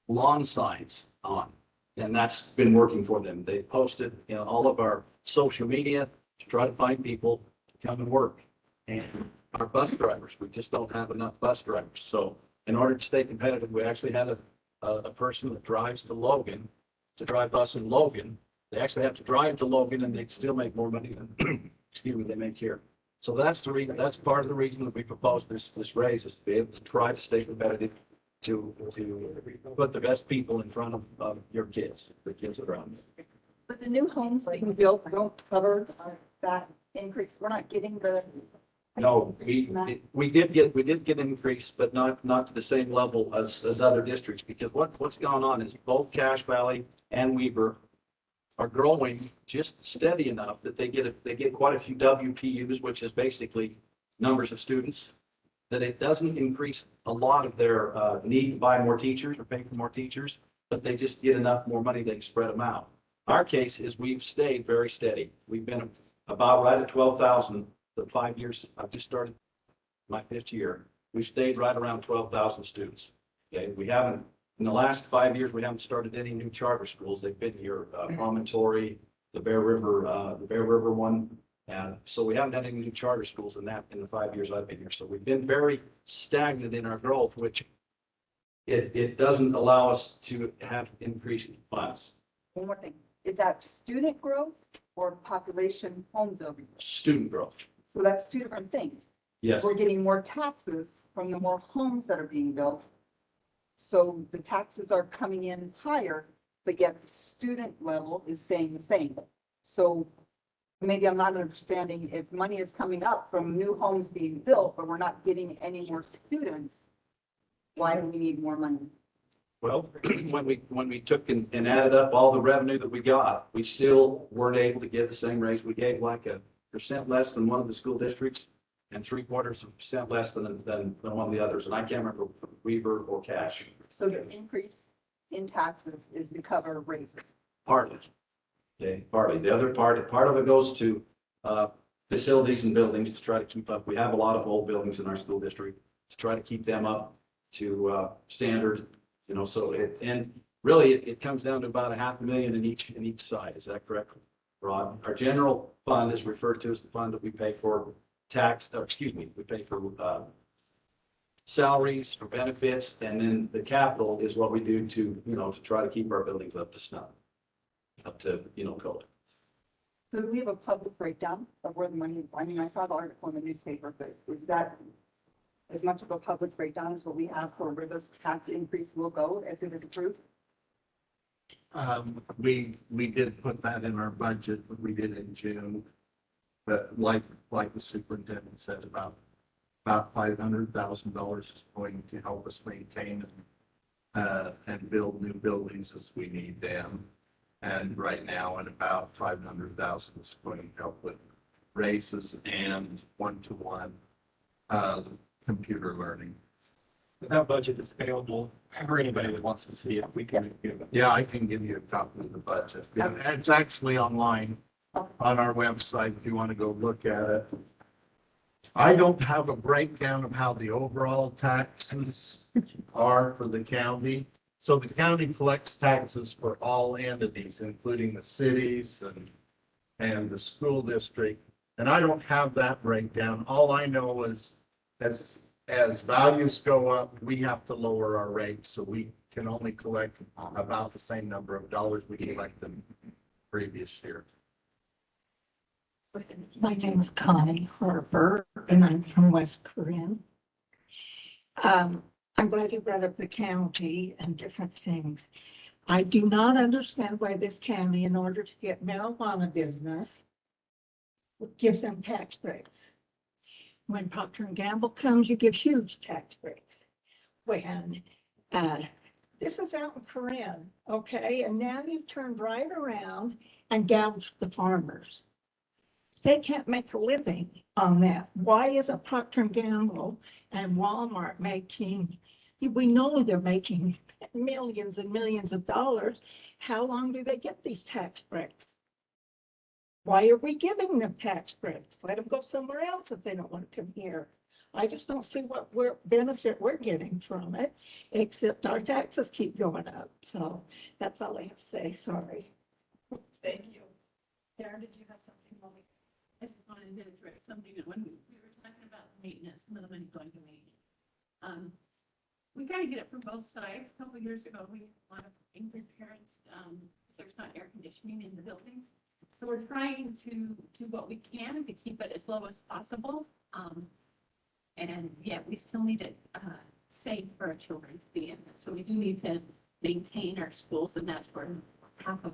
lawn signs on And that's been working for them. They posted, all of our social media to try to find people to come and work. And our bus drivers, we just don't have enough bus drivers. So in order to stay competitive, we actually had a person that drives to Logan to drive bus in Logan. They actually have to drive to Logan and they still make more money than, excuse me, they make here. So that's the reason, that's part of the reason that we proposed this raise, is to be able to try to stay competitive, to put the best people in front of your kids, the kids around you. But the new homes being built don't cover that increase. We're not getting the. No, we did get an increase, but not to the same level as other districts, because what's going on is both Cache Valley and Weber are growing just steady enough that they get quite a few WPUs, which is basically numbers of students, that it doesn't increase a lot of their need to buy more teachers or pay for more teachers, but they just get enough more money, they can spread them out. Our case is we've stayed very steady. We've been about right at 12,000 the 5 years. I've just started my 5th year. We've stayed right around 12,000 students. Okay, we haven't, in the last 5 years, we haven't started any new charter schools. They've been here, Promontory, the Bear River one. And so we haven't had any new charter schools in the 5 years I've been here. So we've been very stagnant in our growth, which it doesn't allow us to have increased funds. One more thing, is that student growth or population home building? Student growth. So that's two different things. Yes. We're getting more taxes from the more homes that are being built. So the taxes are coming in higher, but yet the student level is staying the same. So maybe I'm not understanding, if money is coming up from new homes being built, but we're not getting any more students, why do we need more money? Well, when we took and added up all the revenue that we got, we still weren't able to get the same raise. We gave like 1% less than one of the school districts and 0.75% less than one of the others. And I can't remember Weaver or Cache. So the increase in taxes is to cover raises. Partly. Okay, partly. The other part of it goes to facilities and buildings to try to keep up. We have a lot of old buildings in our school district to try to keep them up to standard. So and really it comes down to about $500,000 in each side. Is that correct, Rod? Our general fund is referred to as the fund that we pay for we pay for salaries, for benefits, and then the capital is what we do to try to keep our buildings up to snuff, up to code. So do we have a public breakdown of where the money, I mean, I saw the article in the newspaper, but is that as much of a public breakdown as what we have for where this tax increase will go if it is approved? We did put that in our budget, but we did in June. But like the superintendent said, about $500,000 is going to help us maintain and build new buildings as we need them. And right now, and about $500,000 is going to help with raises and one-to-one computer learning. That budget is available for anybody that wants to see it. We can give it. Yeah, I can give you a copy of the budget. Yeah, it's actually online on our website if you want to go look at it. I don't have a breakdown of how the overall taxes are for the county. So the county collects taxes for all entities, including the cities and the school district. And I don't have that breakdown. All I know is as values go up, we have to lower our rates. So we can only collect about the same number of dollars we collected previous year. My name is Connie Harper, and I'm from West Corinne. I'm glad you brought up the county and different things. I do not understand why this county, in order to get marijuana business, gives them tax breaks. When Procter & Gamble comes, you give huge tax breaks. When this is out in Corinne, okay, and now you've turned right around and gouged the farmers. They can't make a living on that. Why isn't Procter & Gamble and Walmart making, we know they're making millions and millions of dollars. How long do they get these tax breaks? Why are we giving them tax breaks? Let them go somewhere else if they don't want to come here. I just don't see what benefit we're getting from it, except our taxes keep going up. So that's all I have to say. Sorry. Thank you. Karen, did you have something? I just wanted to address something that when we were talking about maintenance, some of the money going to maintenance. We gotta get it from both sides. A couple of years ago, we had a lot of angry parents, there's not air conditioning in the buildings. So we're trying to do what we can to keep it as low as possible. And yet we still need it, safe for our children to be in. So we do need to maintain our schools, and that's where half of,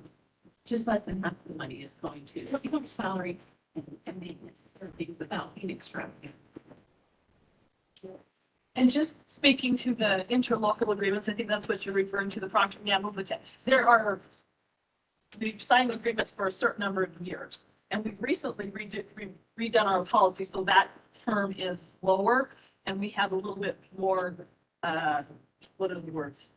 just less than half of the money is going to salary and maintenance for things without being extravagant. And just speaking to the interlocal agreements, I think that's what you're referring to, the Procter & Gamble. We've signed agreements for a certain number of years, and we've recently redone our policy so that term is lower, and we have a little bit more, what are the words?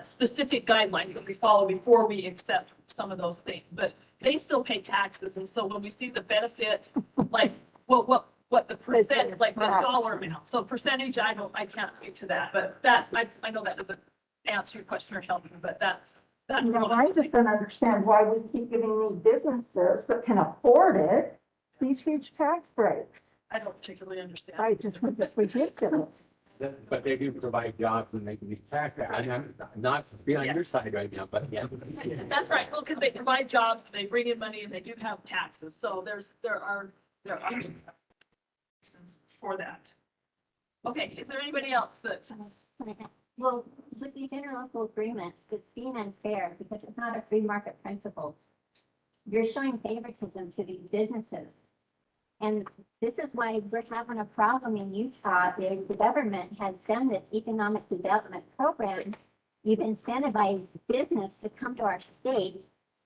Specific guidelines that we follow before we accept some of those things, but they still pay taxes, and so when we see the benefit, like, what the percent, like the dollar amount. So percentage, I can't speak to that, but that, I know that doesn't answer your question or help you, but that's. No, I just don't understand why we keep giving these businesses that can afford it, these huge tax breaks. I don't particularly understand. I just think it's ridiculous. But they do provide jobs and they can be taxed. I'm not being on your side right now, but yeah. That's right. Well, because they provide jobs, they bring in money, and they do have taxes. So there are reasons for that. Okay, is there anybody else that? Well, with these interlocal agreements, it's being unfair because it's not a free market principle. You're showing favoritism to these businesses. And this is why we're having a problem in Utah is the government has done this economic development program. You've incentivized business to come to our state,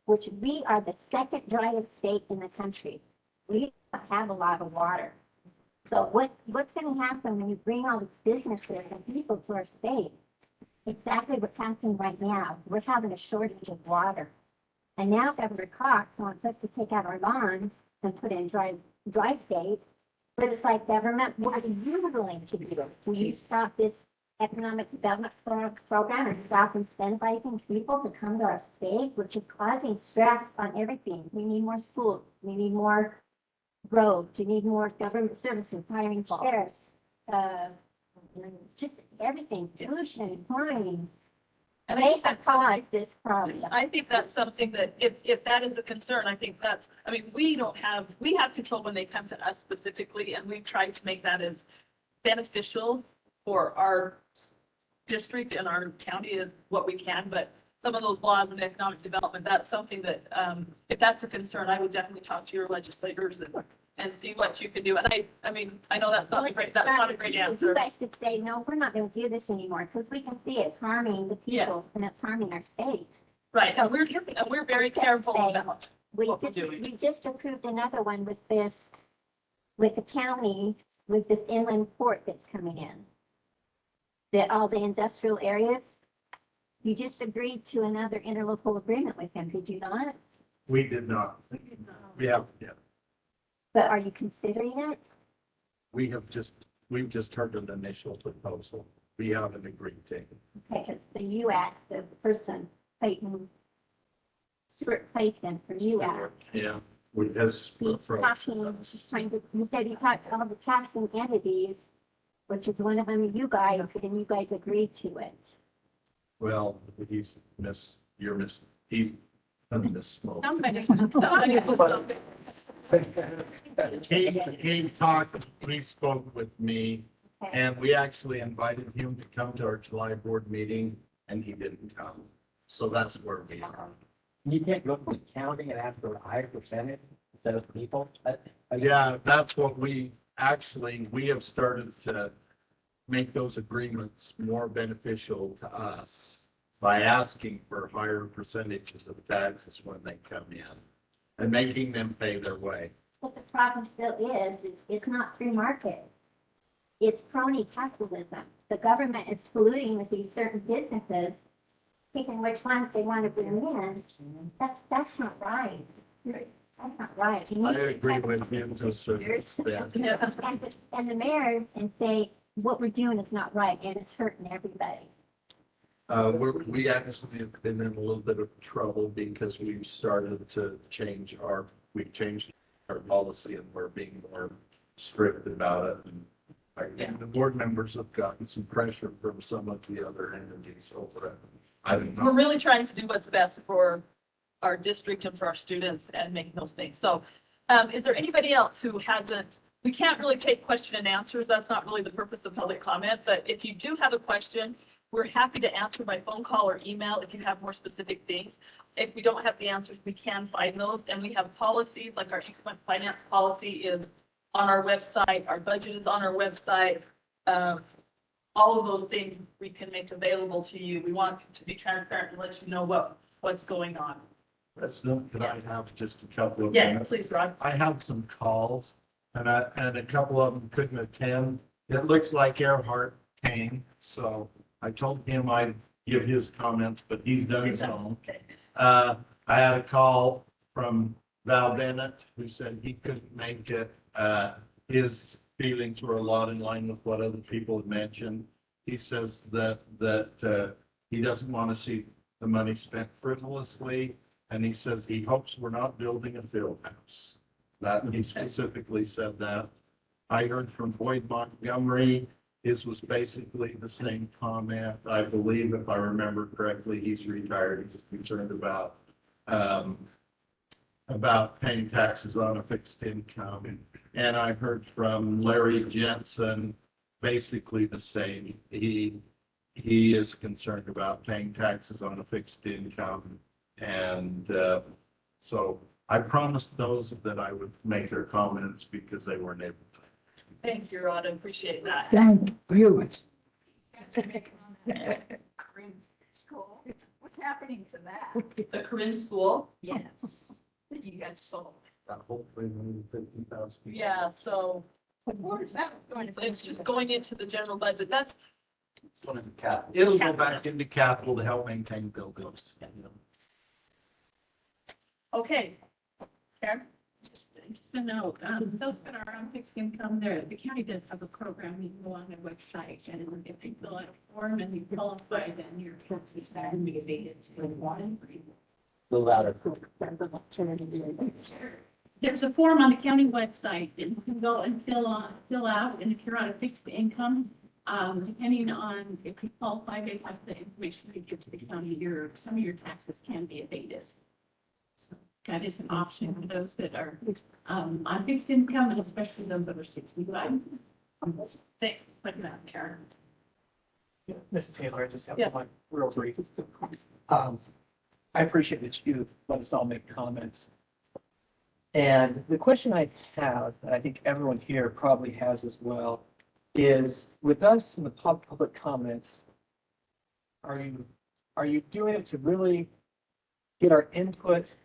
which we are the second driest state in the country. We don't have a lot of water. So what's going to happen when you bring all these businesses and people to our state? Exactly what's happening right now. We're having a shortage of water. And now Governor Cox wants us to take out our lawns and put in dry state. But it's like, government, what are you willing to do? Will you stop this economic development program and stop incentivizing people to come to our state, which is causing stress on everything? We need more schools. We need more roads. You need more government services, hiring sheriffs, just everything, pollution, crime. And I think that's caused this problem. I think that's something that if that is a concern, I think that's, I mean, we have control when they come to us specifically, and we've tried to make that as beneficial for our district and our county as what we can, but some of those laws and economic development, that's something that, if that's a concern, I would definitely talk to your legislators and see what you can do. And I mean, I know that's not a great answer. You guys could say, no, we're not going to do this anymore because we can see it's harming the people and it's harming our state. Right, so and we're very careful about what we're doing. We just approved another one with the county, with this inland port that's coming in. That all the industrial areas, you just agreed to another interlocal agreement with him, did you not? We did not. We haven't yet. But are you considering it? We've just heard an initial proposal. We haven't agreed to it. Okay, because the UAC, the person, Stuart Clayton from UAC. Yeah, we has. He's trying to, he said he talked to all the taxing entities, which is one of them, you guys, and you guys agreed to it. Well, he's misspoke. He spoke with me, and we actually invited him to come to our July board meeting, and he didn't come. So that's where we are. You can't go to the county and ask for a higher percentage instead of people. Yeah, that's what we have started to make those agreements more beneficial to us by asking for higher percentages of taxes when they come in and making them pay their way. But the problem still is, it's not free market. It's crony capitalism. The government is colluding with these certain businesses, picking which ones they want to bring in. That's not right. That's not right. You I need to agree with him to a certain extent. and the mayors and say, what we're doing is not right and it's hurting everybody. We actually have been in a little bit of trouble because we've started to we've changed our policy and we're being more strict about it. And I think the board members have gotten some pressure from some of the other entities over it. I don't know. We're really trying to do what's best for our district and for our students and making those things. So is there anybody else who hasn't, we can't really take question and answers. That's not really the purpose of public comment, but if you do have a question, we're happy to answer by phone call or email if you have more specific things. If we don't have the answers, we can find those. And we have policies, like our increment finance policy is on our website. Our budget is on our website. All of those things we can make available to you. We want to be transparent and let you know what's going on. President, could I have just a couple of Yes, minutes? please, Rod. I had some calls and a couple of them couldn't attend. It looks like Earhart came, so I told him I'd give his comments, but he's done his own. I had a call from Val Bennett, who said he couldn't make it. His feelings were a lot in line with what other people had mentioned. He says that he doesn't want to see the money spent frivolously. And he says he hopes we're not building a field house. That he specifically said that. I heard from Boyd Montgomery. His was basically the same comment. I believe, if I remember correctly, he's retired. He's concerned about paying taxes on a fixed income. And I heard from Larry Jensen, basically the same. He is concerned about paying taxes on a fixed income. And so I promised those that I would make their comments because they weren't able to. Thank you, Rod. I appreciate that. Thank you. Korean school. What's happening to that? The Korean school? Yes. That you guys sold. Hopefully, 50,000. Yeah, so Where's that going? it's just going into the general budget. That's, It'll go back into capital to help maintain buildings. okay. Karen? Just a note, those that are on fixed income, the county does have a program, you can go on their website, and if you fill out a form and you qualify, then your taxes can be abated to one. The latter. There's a form on the county website that you can go and fill out, and if you're on a fixed income, depending on if you qualify, they have the information to give to the county, some of your taxes can be abated. So that is an option for those that are on fixed income, and especially those that are 65. Thanks for putting that, Karen. Ms. Taylor, I just have Yes. one real brief. I appreciate that you let us all make comments. And the question I have, and I think everyone here probably has as well, is with us in the public comments, are you doing it to really get our input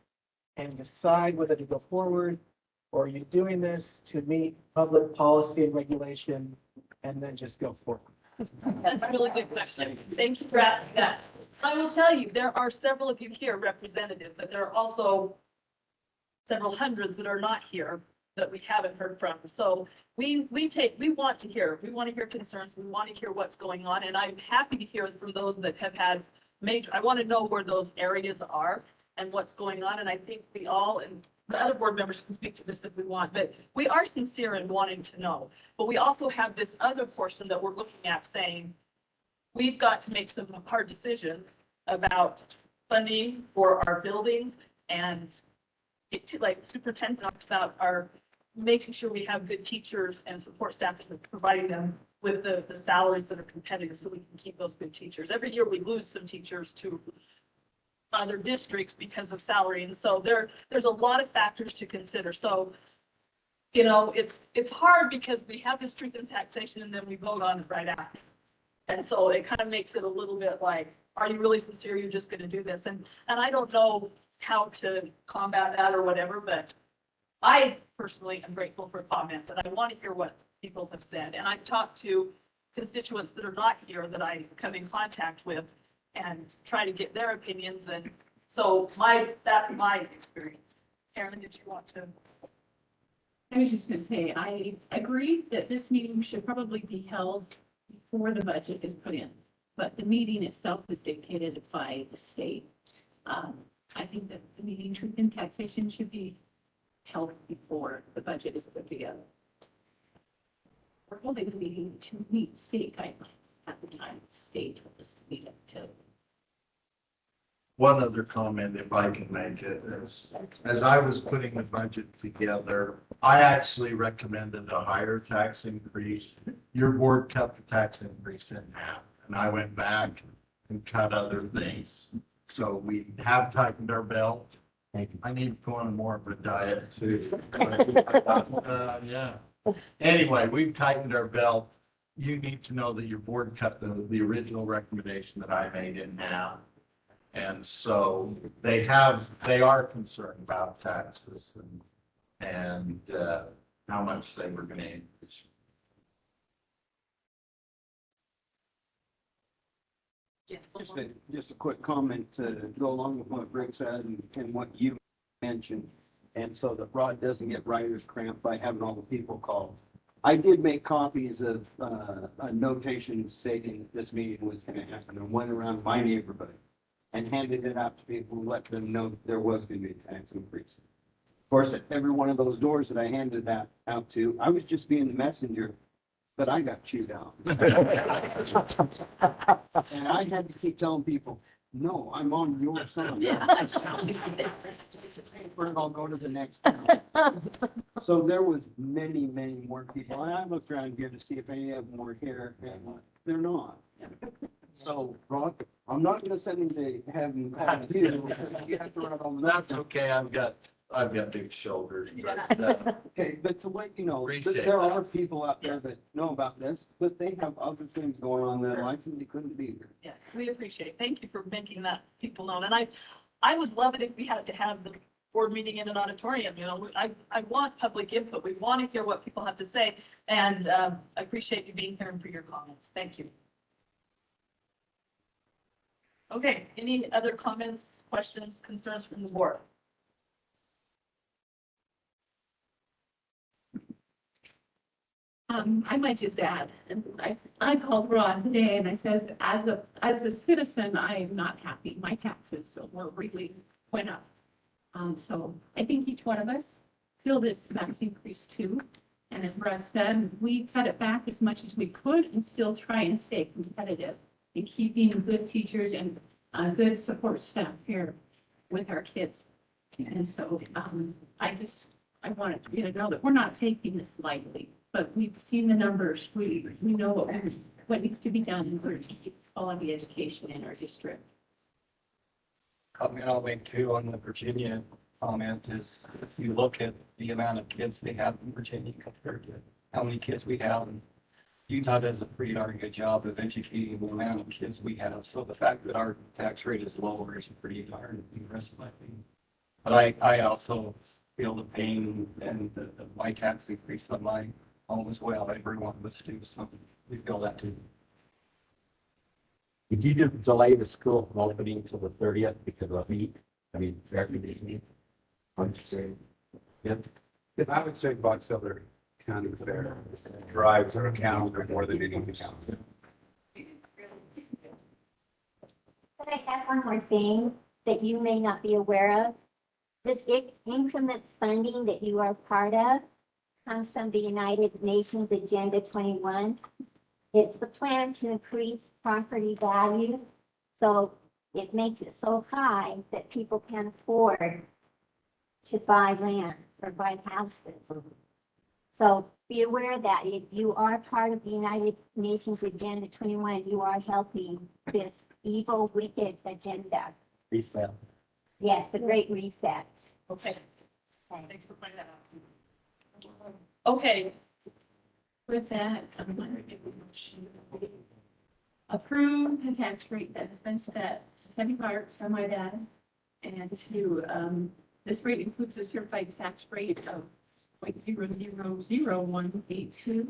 and decide whether to go forward? Or are you doing this to meet public policy and regulation and then just go forward? That's a really good question. Thank you for asking that. I will tell you, there are several of you here represented, but there are also several hundreds that are not here that we haven't heard from. So we want to hear concerns. We want to hear what's going on. And I'm happy to hear from those that have had I want to know where those areas are and what's going on. And I think we all, and the other board members can speak to this if we want, but we are sincere in wanting to know. But we also have this other portion that we're looking at saying, we've got to make some hard decisions about funding for our buildings, and like superintendent talked about our making sure we have good teachers and support staff and providing them with the salaries that are competitive so we can keep those good teachers. Every year we lose some teachers to other districts because of salary. And so there's a lot of factors to consider. So, you know, it's hard because we have this truth in taxation and then we vote on it right after. And so it kind of makes it a little bit like, are you really sincere? You're just going to do this. And I don't know how to combat that or whatever, but I personally am grateful for comments and I want to hear what people have said. And I've talked to constituents that are not here that I come in contact with and try to get their opinions. And so that's my experience. Karen, did you want to? I was just gonna say, I agree that this meeting should probably be held before the budget is put in. But the meeting itself is dictated by the state. I think that the meeting truth and taxation should be held before the budget is put together. We're holding the meeting to meet state guidelines at the time the state told us to meet it to. One other comment, if I can make it, is, as I was putting the budget together, I actually recommended a higher tax increase. Your board cut the tax increase in half, and I went back and cut other things. So we have tightened our belt. I need to go on more of a diet too. Yeah. Anyway, we've tightened our belt. You need to know that your board cut the original recommendation that I made in half. And so they are concerned about taxes and how much they were going to increase. Yes. Just a quick comment to go along with what Rick said and what you mentioned. And so that Rod doesn't get writer's cramp by having all the people call. I did make copies of a notation stating that this meeting was going to happen and went around my neighborhood and handed it out to people and let them know that there was going to be a tax increase. Of course, at every one of those doors that I handed that out to, I was just being the messenger, but I got chewed out. And I had to keep telling people, no, I'm on your side. Yeah. And I'll go to the next town. So there was many, many more people. And I looked around here to see if any of them were here, and they're not. So, Rod, I'm not gonna send him to have him call you. You have to run it on the. That's okay. I've got big shoulders. But, Okay, but to let you know, Appreciate there that. are people out there that know about this, but they have other things going on in their life and they couldn't be here. Yes, we appreciate it. Thank you for making that people known. And I would love it if we had to have the board meeting in an auditorium. You know, I want public input. We want to hear what people have to say. And I appreciate you being here and for your comments. Thank you. Okay, any other comments, questions, concerns from the board? I might just add, and I called Rod today and I says, as a citizen, I am not happy. My taxes were really went up. So I think each one of us feel this tax increase too. And as Rod said, we cut it back as much as we could and still try and stay competitive in keeping good teachers and good support staff here with our kids. And so I wanted you to know that we're not taking this lightly, but we've seen the numbers. We know what needs to be done in order to keep quality education in our district. Comment I'll make too on the Virginia comment is if you look at the amount of kids they have in Virginia compared to how many kids we have, and Utah does a pretty darn good job of educating the amount of kids we have. So the fact that our tax rate is lower is pretty darn impressive, I think. But I also feel the pain and my tax increase on my home as well. Everyone of us do, so we feel that too. Did you just delay the school from opening until the 30th because of the heat? I mean, air conditioning? I'm just saying. Yep. I would say Box Elder County Fair drives our calendar more than anything else. But I have one more thing that you may not be aware of. This increment funding that you are part of comes from the United Nations Agenda 21. It's the plan to increase property values. So it makes it so high that people can't afford to buy land or buy houses. So be aware that if you are part of the United Nations Agenda 21, you are helping this evil, wicked agenda. Reset. Yes, the Great Reset. Okay. Thanks for pointing that out. Okay. With that, I'm going to make a motion. Approve the tax rate that has been set, heavy marks on my dad. And to, this rate includes a certified tax rate of 0.000182.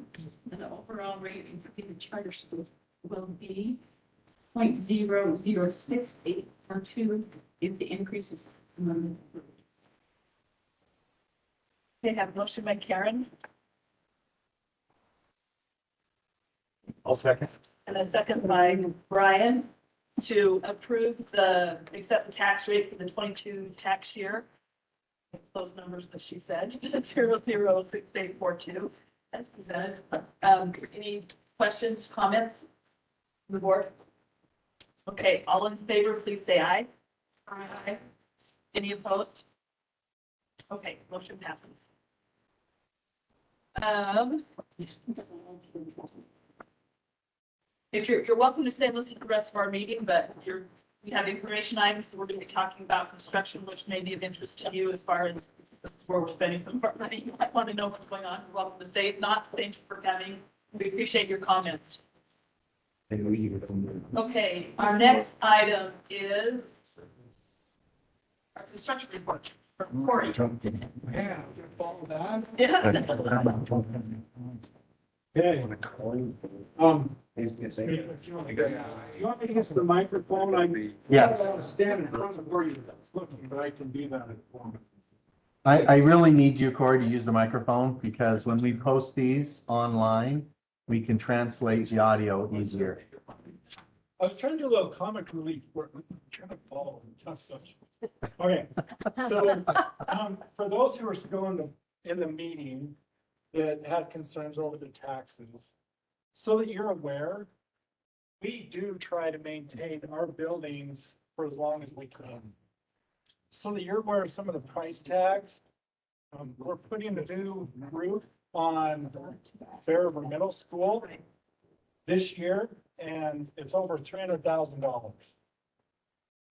The overall rate including the charter schools will be 0.00682 if the increase is They have a motion by Karen I'll second. and a second by Brian to accept the tax rate for the 22 tax year. Those numbers that she said, 006842 as presented. Any questions, comments from the board? Okay, all in favor, please say aye. Aye. Any opposed? Okay, motion passes. If you're welcome to stay and listen to the rest of our meeting, but we have information items, so we're going to be talking about construction, which may be of interest to you as far as this is where we're spending some of our money. You might want to know what's going on. You're welcome to stay. If not, thank you for coming. We appreciate your comments. Okay, our next item is our construction report from Corey. Yeah, follow that. Yeah. Okay. You want me to use the microphone? I stand in front of where you're looking, but I can do that at home. I really need you, Corey, to use the microphone because when we post these online, we can translate the audio easier. I was trying to do a little comic relief work. I'm trying to follow a tough subject. Okay, so for those who are still in the meeting that had concerns over the taxes, so that you're aware, we do try to maintain our buildings for as long as we can. So that you're aware of some of the price tags, we're putting a new roof on Bear River Middle School this year, and it's over $300,000.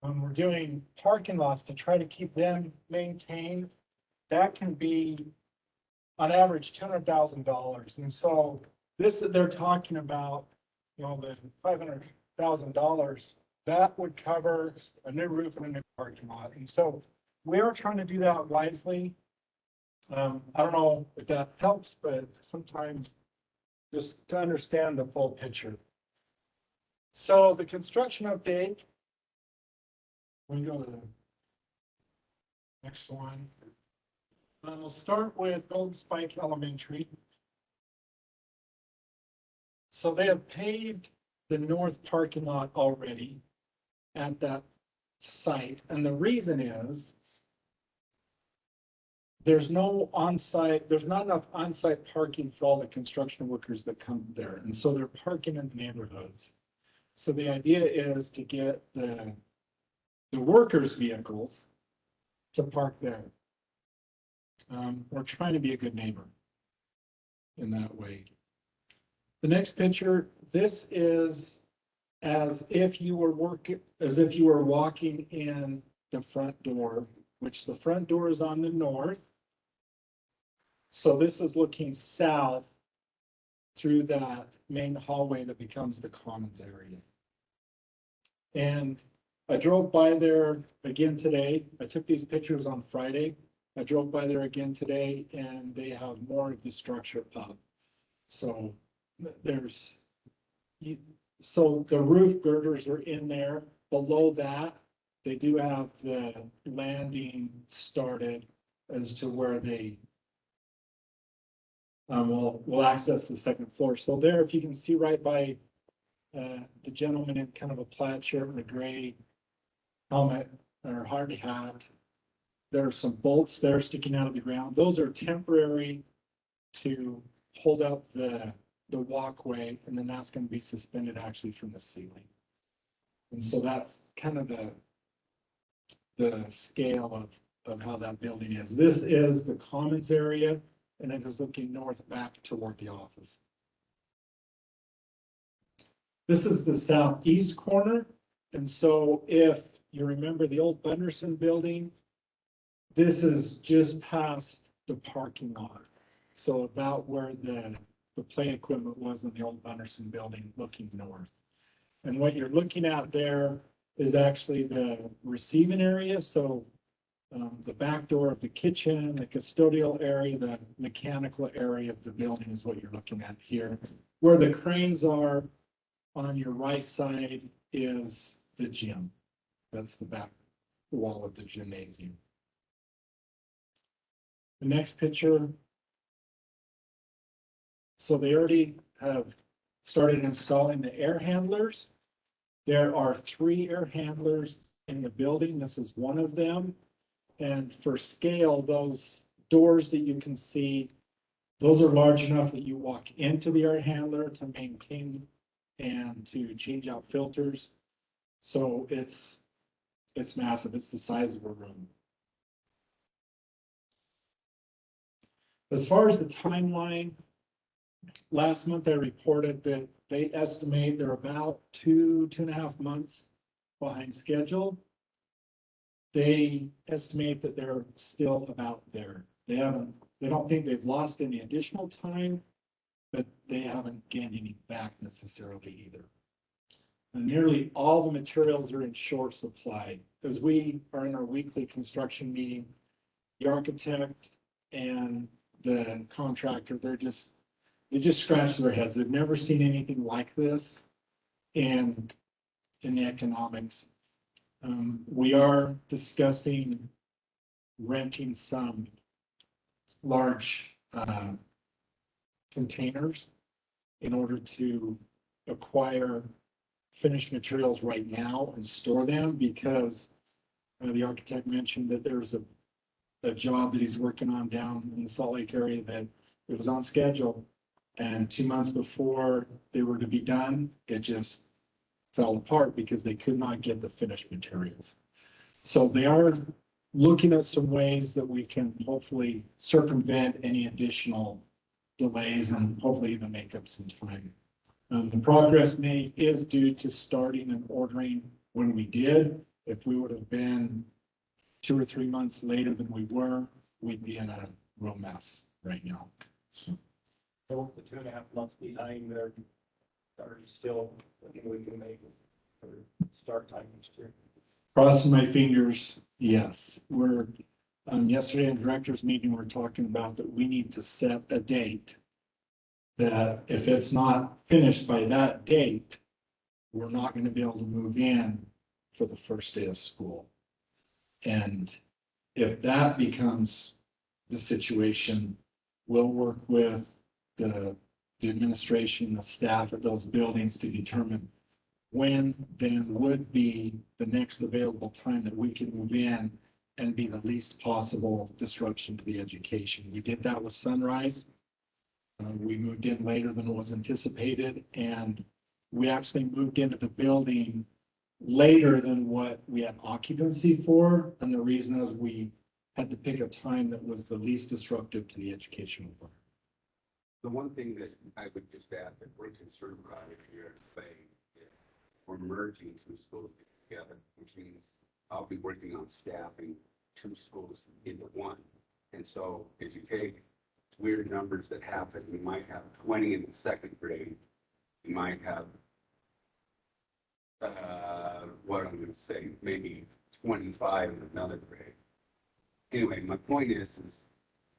We're doing parking lots to try to keep them maintained. That can be on average $200,000. And so this that they're talking about, the $500,000, that would cover a new roof and a new parking lot. And so we are trying to do that wisely. I don't know if that helps, but sometimes just to understand the full picture. So the construction update, we go to the next one. We'll start with Golden Spike Elementary. So they have paved the north parking lot already at that site. And the reason is there's not enough on-site parking for all the construction workers that come there. And so they're parking in the neighborhoods. So the idea is to get the workers' vehicles to park there. We're trying to be a good neighbor in that way. The next picture, this is as if you were walking in the front door, which the front door is on the north. So this is looking south through that main hallway that becomes the commons area. And I drove by there again today. I took these pictures on Friday. I drove by there again today and they have more of the structure up. So so the roof girders are in there. Below that, they do have the landing started as to where they will access the second floor. So there, if you can see right by the gentleman in kind of a plaid shirt and a gray helmet or hard hat, there are some bolts there sticking out of the ground. Those are temporary to hold up the walkway, and then that's going to be suspended actually from the ceiling. And so that's kind of the scale of how that building is. This is the commons area, and it is looking north back toward the office. This is the southeast corner. And so if you remember the old Bunderson building, this is just past the parking lot. So about where the play equipment was in the old Bunderson building looking north. And what you're looking at there is actually the receiving area. So the back door of the kitchen, the custodial area, the mechanical area of the building is what you're looking at here. Where the cranes are on your right side is the gym. That's the back wall of the gymnasium. The next picture. So they already have started installing the air handlers. There are 3 air handlers in the building. This is one of them. And for scale, those doors that you can see, those are large enough that you walk into the air handler to maintain and to change out filters. So it's massive. It's the size of a room. As far as the timeline, last month I reported that they estimate they're about 2.5 months behind schedule. They estimate that they're still about there. They don't think they've lost any additional time, but they haven't gained any back necessarily either. And nearly all the materials are in short supply. As we are in our weekly construction meeting, the architect and the contractor, they just scratch their heads. They've never seen anything like this in the economics. We are discussing renting some large containers in order to acquire finished materials right now and store them, because the architect mentioned that there's a job that he's working on down in the Salt Lake area that it was on schedule, and 2 months before they were to be done, it just fell apart because they could not get the finished materials. So they are looking at some ways that we can hopefully circumvent any additional delays and hopefully even make up some time. The progress made is due to starting and ordering when we did. If we would have been 2 or 3 months later than we were, we'd be in a real mess right now. So the 2.5 months behind there, are you still thinking we can make it for start time next year? Crossing my fingers, yes. We're, yesterday in director's meeting, we're talking about that we need to set a date that if it's not finished by that date, we're not going to be able to move in for the first day of school. And if that becomes the situation, we'll work with the administration, the staff at those buildings to determine when then would be the next available time that we can move in and be the least possible disruption to the education. We did that with Sunrise. We moved in later than was anticipated, and we actually moved into the building later than what we had occupancy for. And the reason is we had to pick a time that was the least disruptive to the educational environment. The one thing that I would just add that we're concerned about if you're saying we're merging 2 schools together, which means I'll be working on staffing 2 schools into one. And so if you take weird numbers that happen, you might have 20 in the 2nd grade, you might have what I'm going to say, maybe 25 in another grade. Anyway, my point is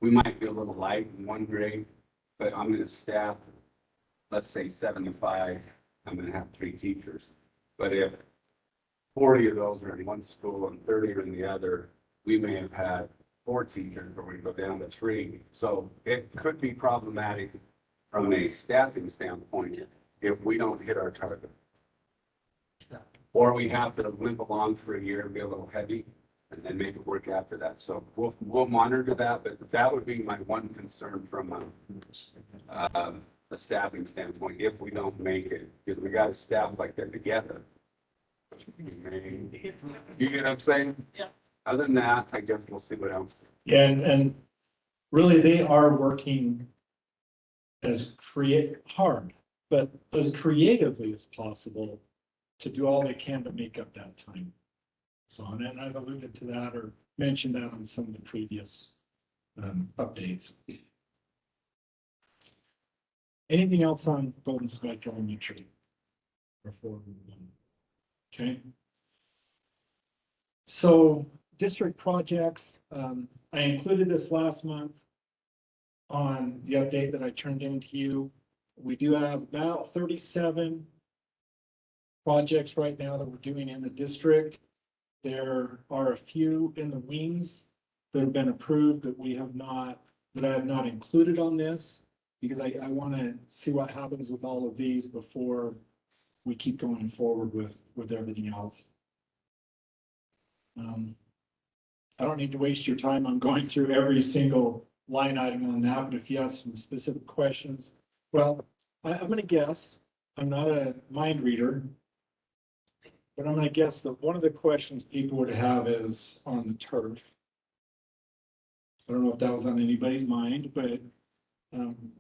we might be a little light in 1 grade, but I'm going to staff, let's say 75, I'm going to have 3 teachers. But if 40 of those are in one school and 30 are in the other, we may have had 4 teachers, or we go down to 3. So it could be problematic from a staffing standpoint if we don't hit our target. Or we have to limp along for a year and be a little heavy and then make it work after that. So we'll monitor that, but that would be my one concern from a staffing standpoint if we don't make it, because we got to staff like they're together. You get what I'm saying? Yeah. Other than that, I guess we'll see what else. Yeah, and really they are working hard, but as creatively as possible to do all they can to make up that time. So, and I've alluded to that or mentioned that on some of the previous updates. Anything else on Golden Spike Elementary? Before we move on? Okay. So district projects, I included this last month on the update that I turned in to you. We do have about 37 projects right now that we're doing in the district. There are a few in the wings that have been approved that we have not, that I have not included on this, because I want to see what happens with all of these before we keep going forward with everything else. I don't need to waste your time on going through every single line item on that, but if you have some specific questions, well, I'm going to guess, I'm not a mind reader, but I'm going to guess that one of the questions people would have is on the turf. I don't know if that was on anybody's mind, but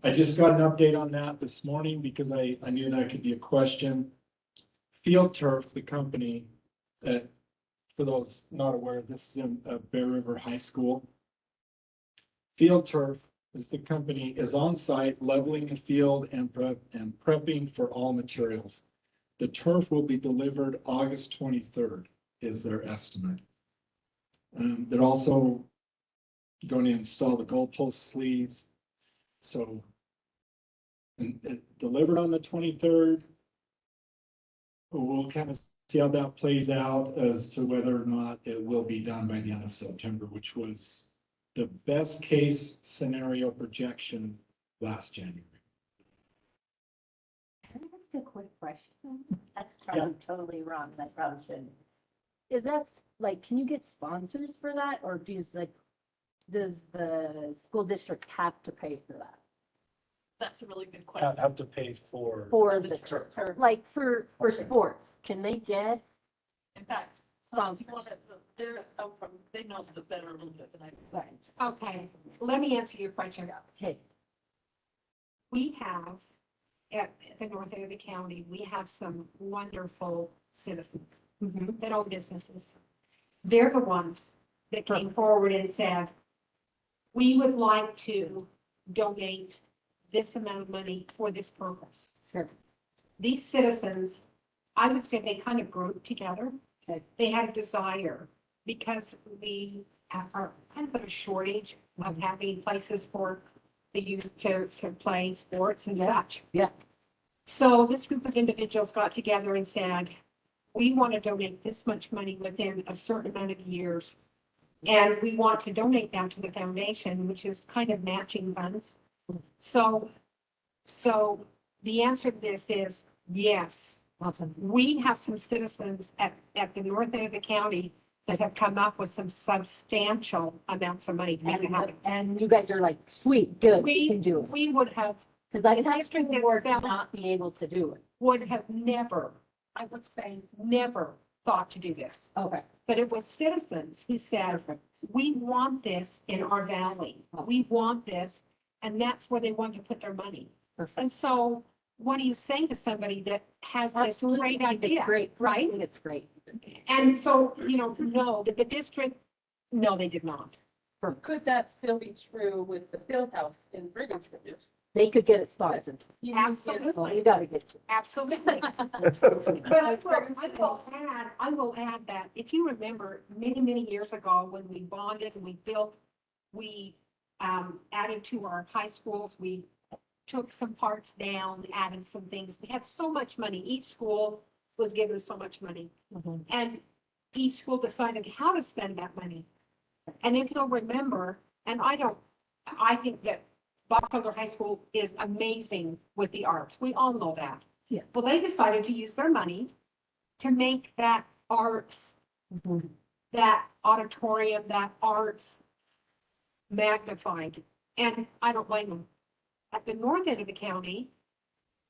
I just got an update on that this morning because I knew that could be a question. Field Turf, the company that, for those not aware, this is in Bear River High School. Field Turf is the company is on site leveling the field and prepping for all materials. The turf will be delivered August 23rd is their estimate. They're also going to install the goalpost sleeves. So and it delivered on the 23rd. We'll kind of see how that plays out as to whether or not it will be done by the end of September, which was the best case scenario projection last January. Can I ask a quick question? That's probably totally wrong. That probably shouldn't. Is that like, can you get sponsors for that, or does the school district have to pay for that? That's a really good question. Have to pay for The turf, like for sports, can they get? In fact, they know the better a little bit than I do. Okay, let me answer your question. Okay. We have, at the north end of the county, we have some wonderful citizens that own businesses. They're the ones that came forward and said, we would like to donate this amount of money for this purpose. Sure. These citizens, I would say they kind of grouped together. Okay. They had a desire because we are kind of at a shortage of having places for the youth to play sports and such. Yeah. So this group of individuals got together and said, we want to donate this much money within a certain amount of years. And we want to donate that to the foundation, which is kind of matching funds. So the answer to this is yes. Awesome. We have some citizens at the north end of the county that have come up with some substantial amounts of money to make it happen. And you guys are like, sweet, good, we can do it. We would have, because I the have district to work itself not be able to do it. would have never, I would say, never thought to do this. Okay. But it was citizens who said, we want this in our valley. We want this. And that's where they want to put their money. Perfect. And so what do you say to somebody that has this Absolutely. great idea? It's great. Right? It's great. And so, no, did the district, no, they did not. Could that still be true with the field house in Bridgeport? They could get it sponsored. Absolutely. You gotta get to. Absolutely. But I will add that if you remember many, many years ago when we bonded and we built, we added to our high schools, we took some parts down, added some things. We had so much money. Each school was given so much money. And each school decided how to spend that money. And if you'll remember, and I think that Box Elder High School is amazing with the arts. We all know that. Yeah. Well, they decided to use their money to make that arts, that auditorium, that arts magnified. And I don't blame them. At the north end of the county,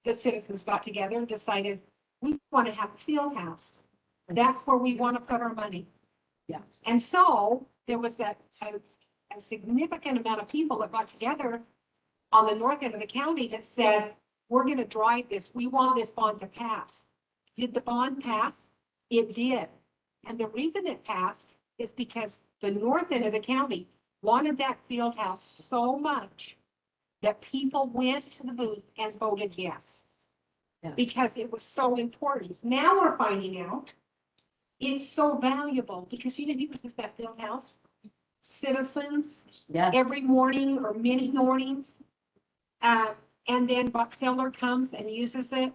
the citizens got together and decided we want to have a field house. That's where we want to put our money. Yes. And so there was a significant amount of people that got together on the north end of the county that said, we're going to drive this. We want this bond to pass. Did the bond pass? It did. And the reason it passed is because the north end of the county wanted that field house so much that people went to the booth and voted yes. Yeah. Because it was so important. Now we're finding out it's so valuable because who uses that field house? Citizens, every morning or many mornings. And then Box Elder comes and uses it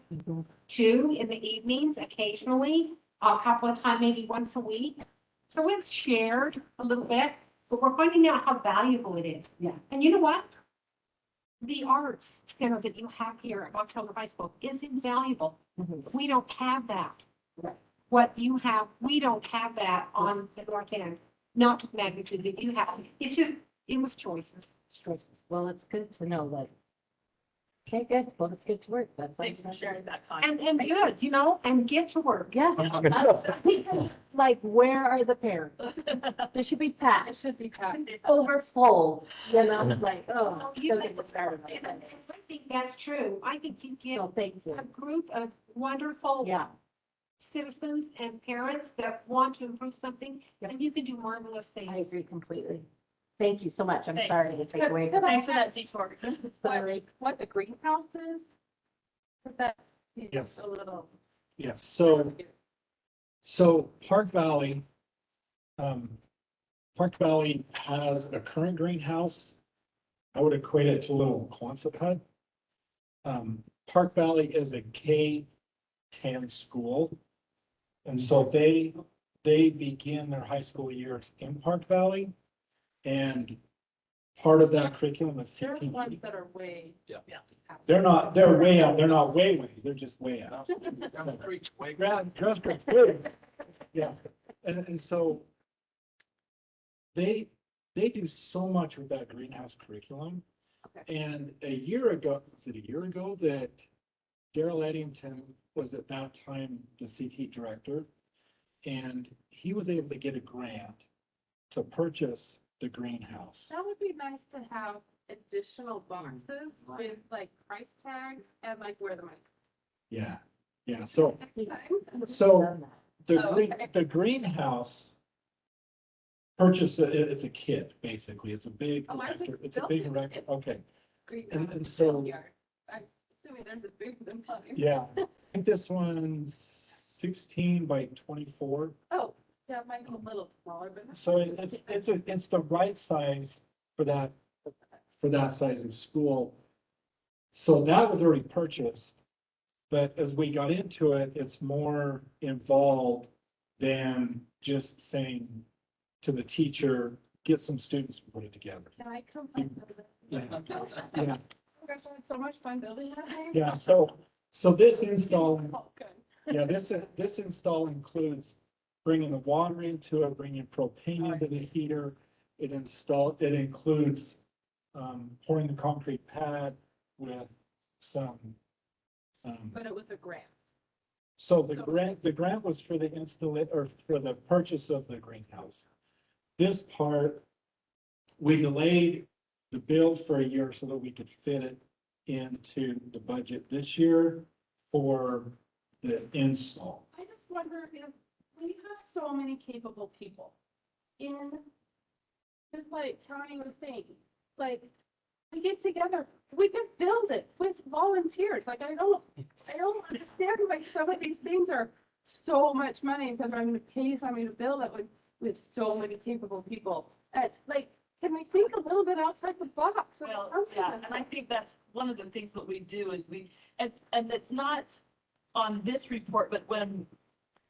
too in the evenings, occasionally, a couple of times, maybe once a week. So it's shared a little bit. but we're finding out how valuable it is. Yeah. And you know what? The arts center that you have here at Box Elder High School is invaluable. We don't have that. Right. What you have, we don't have that on the north end, not to the magnitude that you have. It's just, it was choices. Choices. Well, it's good to know, like, okay, good. Well, let's get to work. That's. Thanks for sharing that content. And good, you know, and get to work. Yeah. Like, where are the parents? This should be packed. It should be packed. Overfull, you know, like, oh. Well, you don't think get me started on that. I think that's true. I think you get So thank you. a group of wonderful Yeah. citizens and parents that want to improve something, and you can do marvelous things. I agree completely. Thank you so much. I'm Thanks. sorry to take away. Thanks for that detour. Sorry. What the greenhouse is? Is that? Yes. A little. Yes, so Park Valley has a current greenhouse. I would equate it to a little Quonset hut. Park Valley is a K-10 school. And so they begin their high school years in Park Valley. And part of that curriculum is There are CTE. ones that are way. Yeah. They're way out, they're not way, they're just way out. Yeah, and so they do so much with that greenhouse curriculum. And a year ago, was it a year ago that Daryl Eddington was at that time the CT director? And he was able to get a grant to purchase the greenhouse. That would be nice to have additional boxes with like price tags and like where the money's. Yeah, so the greenhouse purchase, it's a kit, basically. It's a big, it's a big, okay. And so, I'm assuming there's a bigger than mine. yeah, I think this one's 16 by 24. Oh, yeah, mine's a little smaller, but. So it's the right size for that size of school. So that was already purchased. But as we got into it, it's more involved than just saying to the teacher, get some students to put it together. Can I come? Yeah. Yeah. Oh my gosh, I had so much fun building that. Yeah, so this install, Oh, good. yeah, this install includes bringing the water into it, bringing propane into the heater. It includes pouring the concrete pad with some. But it was a grant. So the grant was for the for the purchase of the greenhouse. This part, we delayed the build for a year so that we could fit it into the budget this year for the install. I just wonder if we have so many capable people in, just like Tony was saying, like, we get together, we can build it with volunteers. Like, I don't understand why some of these things are so much money because I'm gonna pay somebody to build it with so many capable people. Like, can we think a little bit outside the box? Well, yeah, and I think that's one of the things that we do is and it's not on this report, but when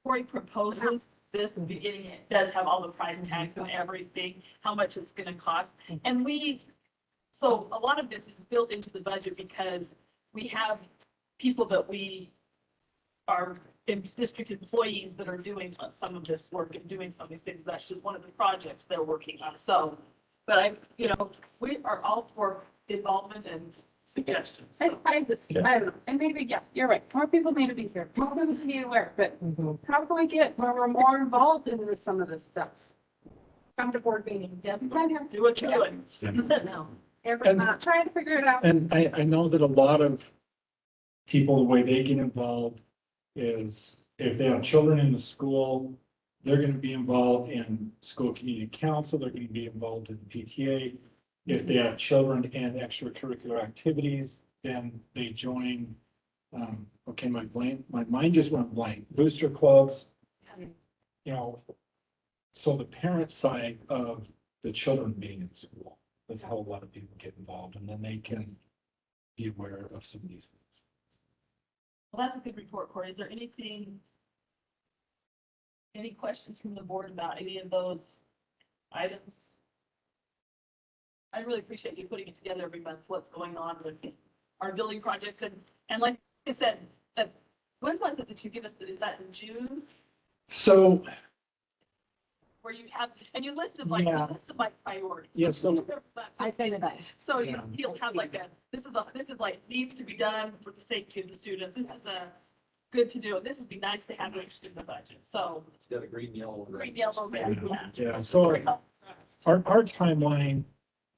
Corey proposes this in the beginning, it does have all the price tags and everything, how much it's gonna cost. And so a lot of this is built into the budget because we have people that we are district employees that are doing some of this work and doing some of these things. That's just one of the projects they're working on. So, but we are all for involvement and suggestions. I don't know. And maybe, yeah, you're right. More people need to be here. More people need to be aware, but how can we get more involved in some of this stuff? Come to board meeting. Yeah, do what you're doing. Trying to figure it out. And I know that a lot of people, the way they get involved is if they have children in the school, they're going to be involved in school community council, they're going to be involved in PTA. If they have children in extracurricular activities, then they join, okay, my mind just went blank, booster clubs, so the parent side of the children being in school. That's how a lot of people get involved, and then they can be aware of some of these things. Well, that's a good report, Corey. Is there any questions from the board about any of those items? I really appreciate you putting it together every month, what's going on with our building projects. And like I said, when was it that you give us, is that in June? So, Where you have, and you listed like, Yeah. a list of my priorities. Yeah, so- I say that. So you'll have like this is like, needs to be done for the safety of the students. This is a good to do. This would be nice to have next in the budget. So It's got a green, yellow. and red. green, yellow, red, yeah. Yeah, so our timeline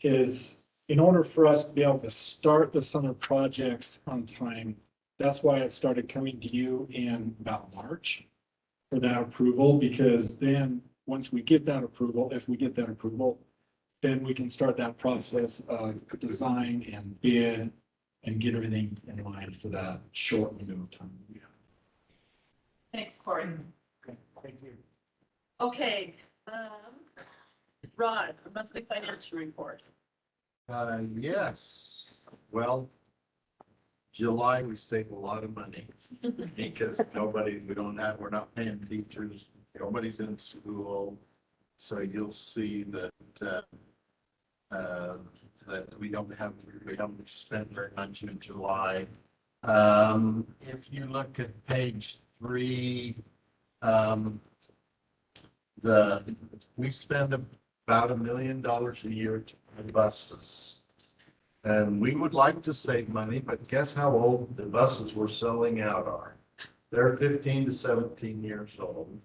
is, in order for us to be able to start the summer projects on time, that's why it started coming to you in about March for that approval, because then, once we get that approval, if we get that approval, then we can start that process of design and bid and get everything in line for that short window of time. Thanks, Corey. Okay, thank you. Okay, Rod, a monthly financial report. Yes, well, July, we saved a lot of money because we're not paying teachers, nobody's in school. So you'll see that, that we don't spend very much in July. If you look at page 3, we spend about $1 million a year on buses. And we would like to save money, but guess how old the buses we're selling out are? They're 15 to 17 years old.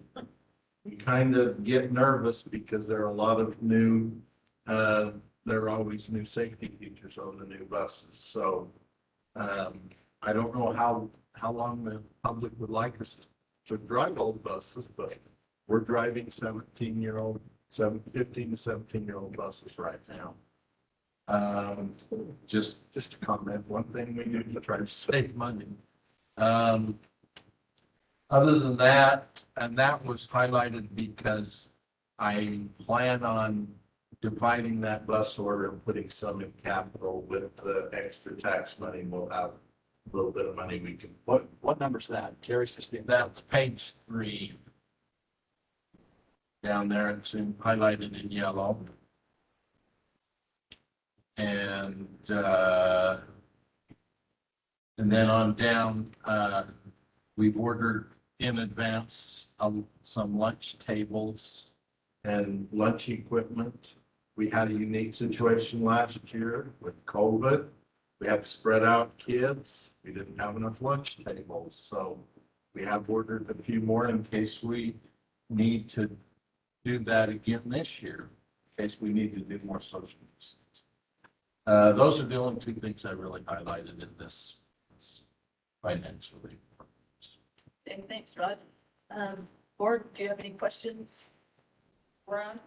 We kind of get nervous because there are a lot of new, there are always new safety features on the new buses. So I don't know how long the public would like us to drive old buses, but we're driving 15 to 17-year-old buses right now. Just to comment, one thing we do to try to save money. Other than that, and that was highlighted because I plan on dividing that bus order and putting some in capital. With the extra tax money, we'll have a little bit of money we can. What number's that? Carrie's just being. That's page 3. Down there, it's highlighted in yellow. And then on down, we've ordered in advance some lunch tables and lunch equipment. We had a unique situation last year with COVID. We had to spread out kids. We didn't have enough lunch tables. So we have ordered a few more in case we need to do that again this year, in case we need to do more social distancing. Those are the only 2 things I really highlighted in this financial report. Okay, thanks, Rod. Board, do you have any questions? Ron?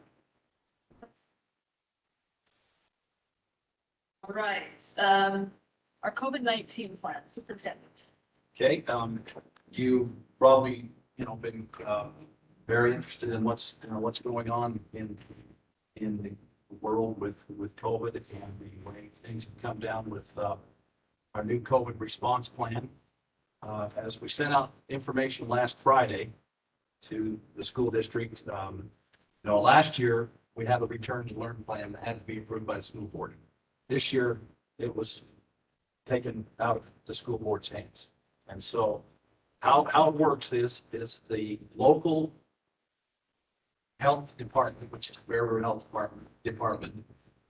All right, our COVID-19 plan, superintendent. Okay, you've probably, been, very interested in what's going on in the world with COVID and the way things have come down with, our new COVID response plan. As we sent out information last Friday to the school district, last year we had a return to learn plan that had to be approved by the school board. This year it was taken out of the school board's hands. And so how it works is the local health department, which is Railroad Health Department,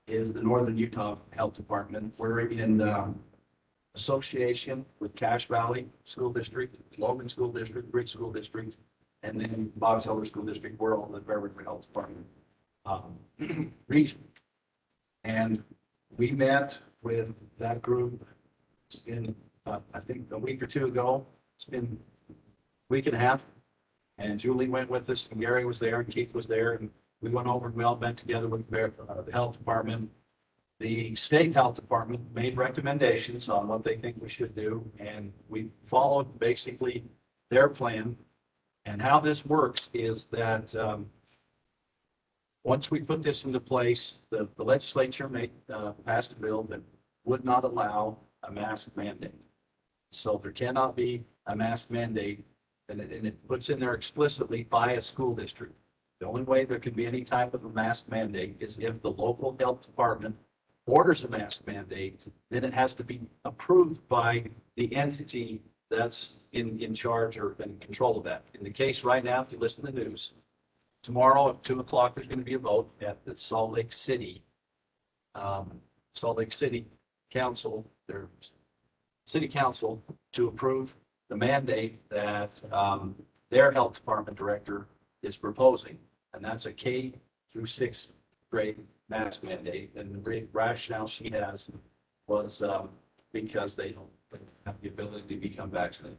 is the Northern Utah Health Department. We're in association with Cache Valley School District, Logan School District, Bridge School District, and then Bob's Elder School District. We're all the Railroad Health Department region. And we met with that group. It's been, I think, a week or 2 ago. It's been a week and a half. And Julie went with us, and Gary was there, and Keith was there, and we went over and we all met together with the health department. The state health department made recommendations on what they think we should do, and we followed basically their plan. And how this works is that once we put this into place, the legislature passed a bill that would not allow a mask mandate. So there cannot be a mask mandate. And it puts in there explicitly by a school district. The only way there can be any type of a mask mandate is if the local health department orders a mask mandate, then it has to be approved by the entity that's in charge or in control of that. In the case right now, if you listen to the news, tomorrow at 2 o'clock, there's going to be a vote at the Salt Lake City Council, their city council, to approve the mandate that their health department director is proposing. And that's a K through 6th grade mask mandate. And the rationale she has was because they don't have the ability to become vaccinated.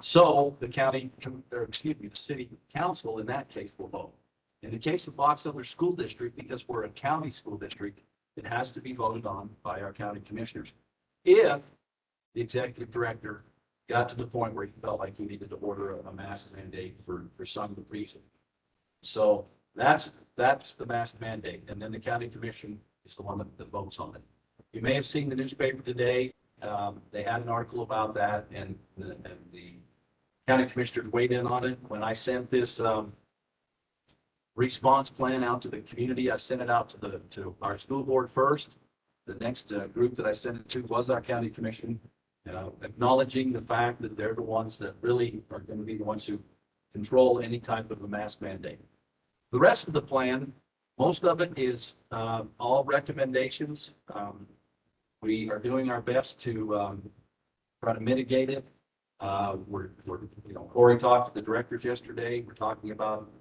So the the city council in that case will vote. In the case of Box Elder School District, because we're a county school district, it has to be voted on by our county commissioners. If the executive director got to the point where he felt like he needed to order a mask mandate for some reason. So that's the mask mandate. And then the county commission is the one that votes on it. You may have seen the newspaper today. They had an article about that, and the county commissioner weighed in on it. When I sent this response plan out to the community, I sent it out to our school board first. The next group that I sent it to was our county commission, acknowledging the fact that they're the ones that really are going to be the ones who control any type of a mask mandate. The rest of the plan, most of it is all recommendations. We are doing our best to try to mitigate it. Corey talked to the directors yesterday. We're talking about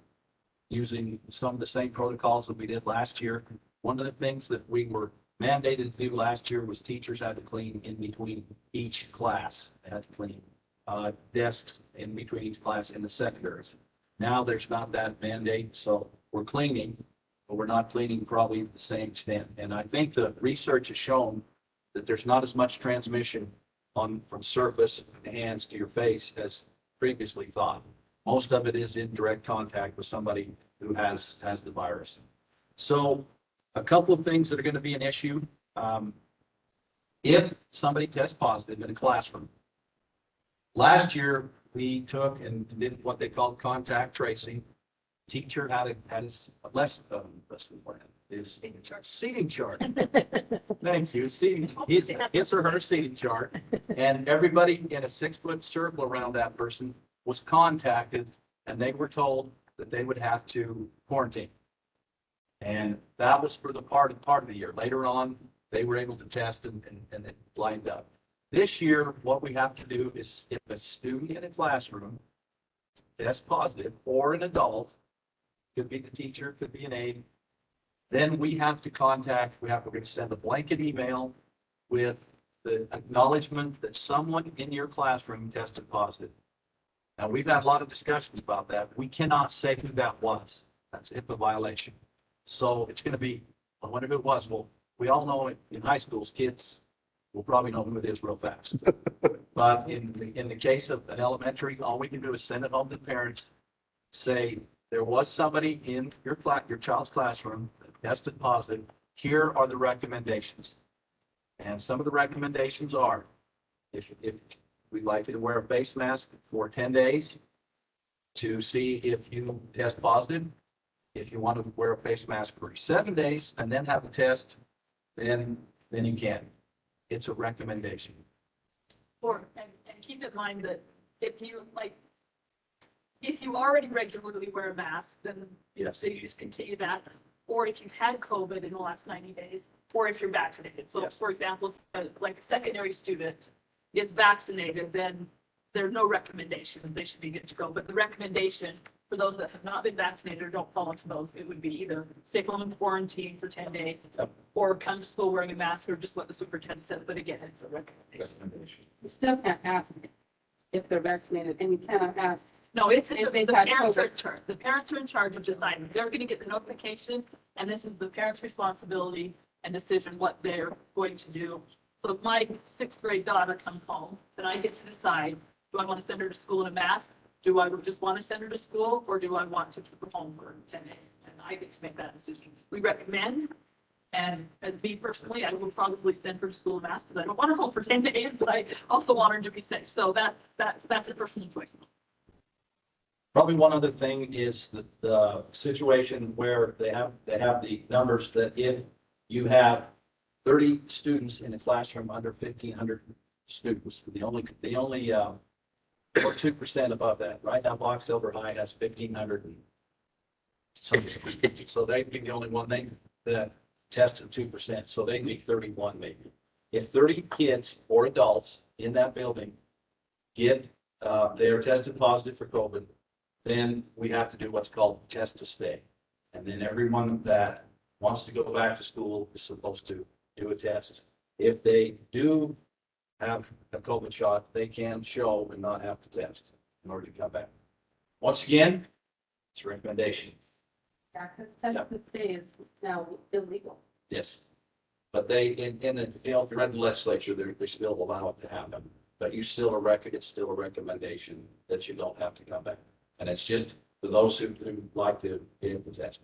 using some of the same protocols that we did last year. One of the things that we were mandated to do last year was teachers had to clean in between each class. They had to clean desks in between each class in the secondaries. Now there's not that mandate, so we're cleaning, but we're not cleaning probably to the same extent. And I think the research has shown that there's not as much transmission from surface and hands to your face as previously thought. Most of it is in direct contact with somebody who has the virus. So a couple of things that are going to be an issue. If somebody tests positive in a classroom, last year we took and did what they called contact tracing. Teacher had his seating chart. Thank you. His or her seating chart. And everybody in a 6-foot circle around that person was contacted, and they were told that they would have to quarantine. And that was for the part of the year. Later on, they were able to test and it lined up. This year, what we have to do is if a student in a classroom tests positive, or an adult, could be the teacher, could be an aide, then we have to we're going to send a blanket email with the acknowledgement that someone in your classroom tested positive. Now, we've had a lot of discussions about that. We cannot say who that was. That's HIPAA violation. So it's going to be, I wonder who it was. Well, we all know in high schools, kids will probably know who it is real fast. But in the case of an elementary, all we can do is send it home to the parents, say, there was somebody in your child's classroom that tested positive. Here are the recommendations. And some of the recommendations are, if we'd like you to wear a face mask for 10 days to see if you test positive. If you want to wear a face mask for 7 days and then have a test, then you can. It's a recommendation. And keep in mind that if you already regularly wear a mask, then yes, you just continue that. Or if you've had COVID in the last 90 days, or if you're vaccinated. So yes. For example, like a secondary student is vaccinated, then there's no recommendation that they should be good to go. But the recommendation for those that have not been vaccinated or don't fall into those, it would be either stay home in quarantine for 10 days, or come to school wearing a mask, or just what the superintendent says. But again, it's a recommendation. You still can't ask if they're vaccinated, and you cannot ask. No, the parents are in charge. The parents are in charge of deciding. They're going to get the notification, and this is the parents' responsibility and decision what they're going to do. So if my 6th grade daughter comes home, then I get to decide, do I want to send her to school in a mask? Do I just want to send her to school, or do I want to keep her home for 10 days? And I get to make that decision. We recommend, and me personally, I would probably send her to school in a mask because I don't want her home for 10 days, but I also want her to be safe. So that's a personal choice. Probably one other thing is the situation where they have the numbers that if you have 30 students in a classroom under 1,500 students. The only, or 2% above that. Right now, Box Elder High has 1,500. So they'd be the only one that tested 2%. So they'd be 31 maybe. If 30 kids or adults in that building they are tested positive for COVID, then we have to do what's called test to stay. And then everyone that wants to go back to school is supposed to do a test. If they do have a COVID shot, they can show and not have to test in order to come back. Once again, it's a recommendation. Yeah, because test to stay is now illegal. Yes. But they, in the, if you read the legislature, they still allow it to happen. But you still it's still a recommendation that you don't have to come back. And it's just for those who like to be able to test.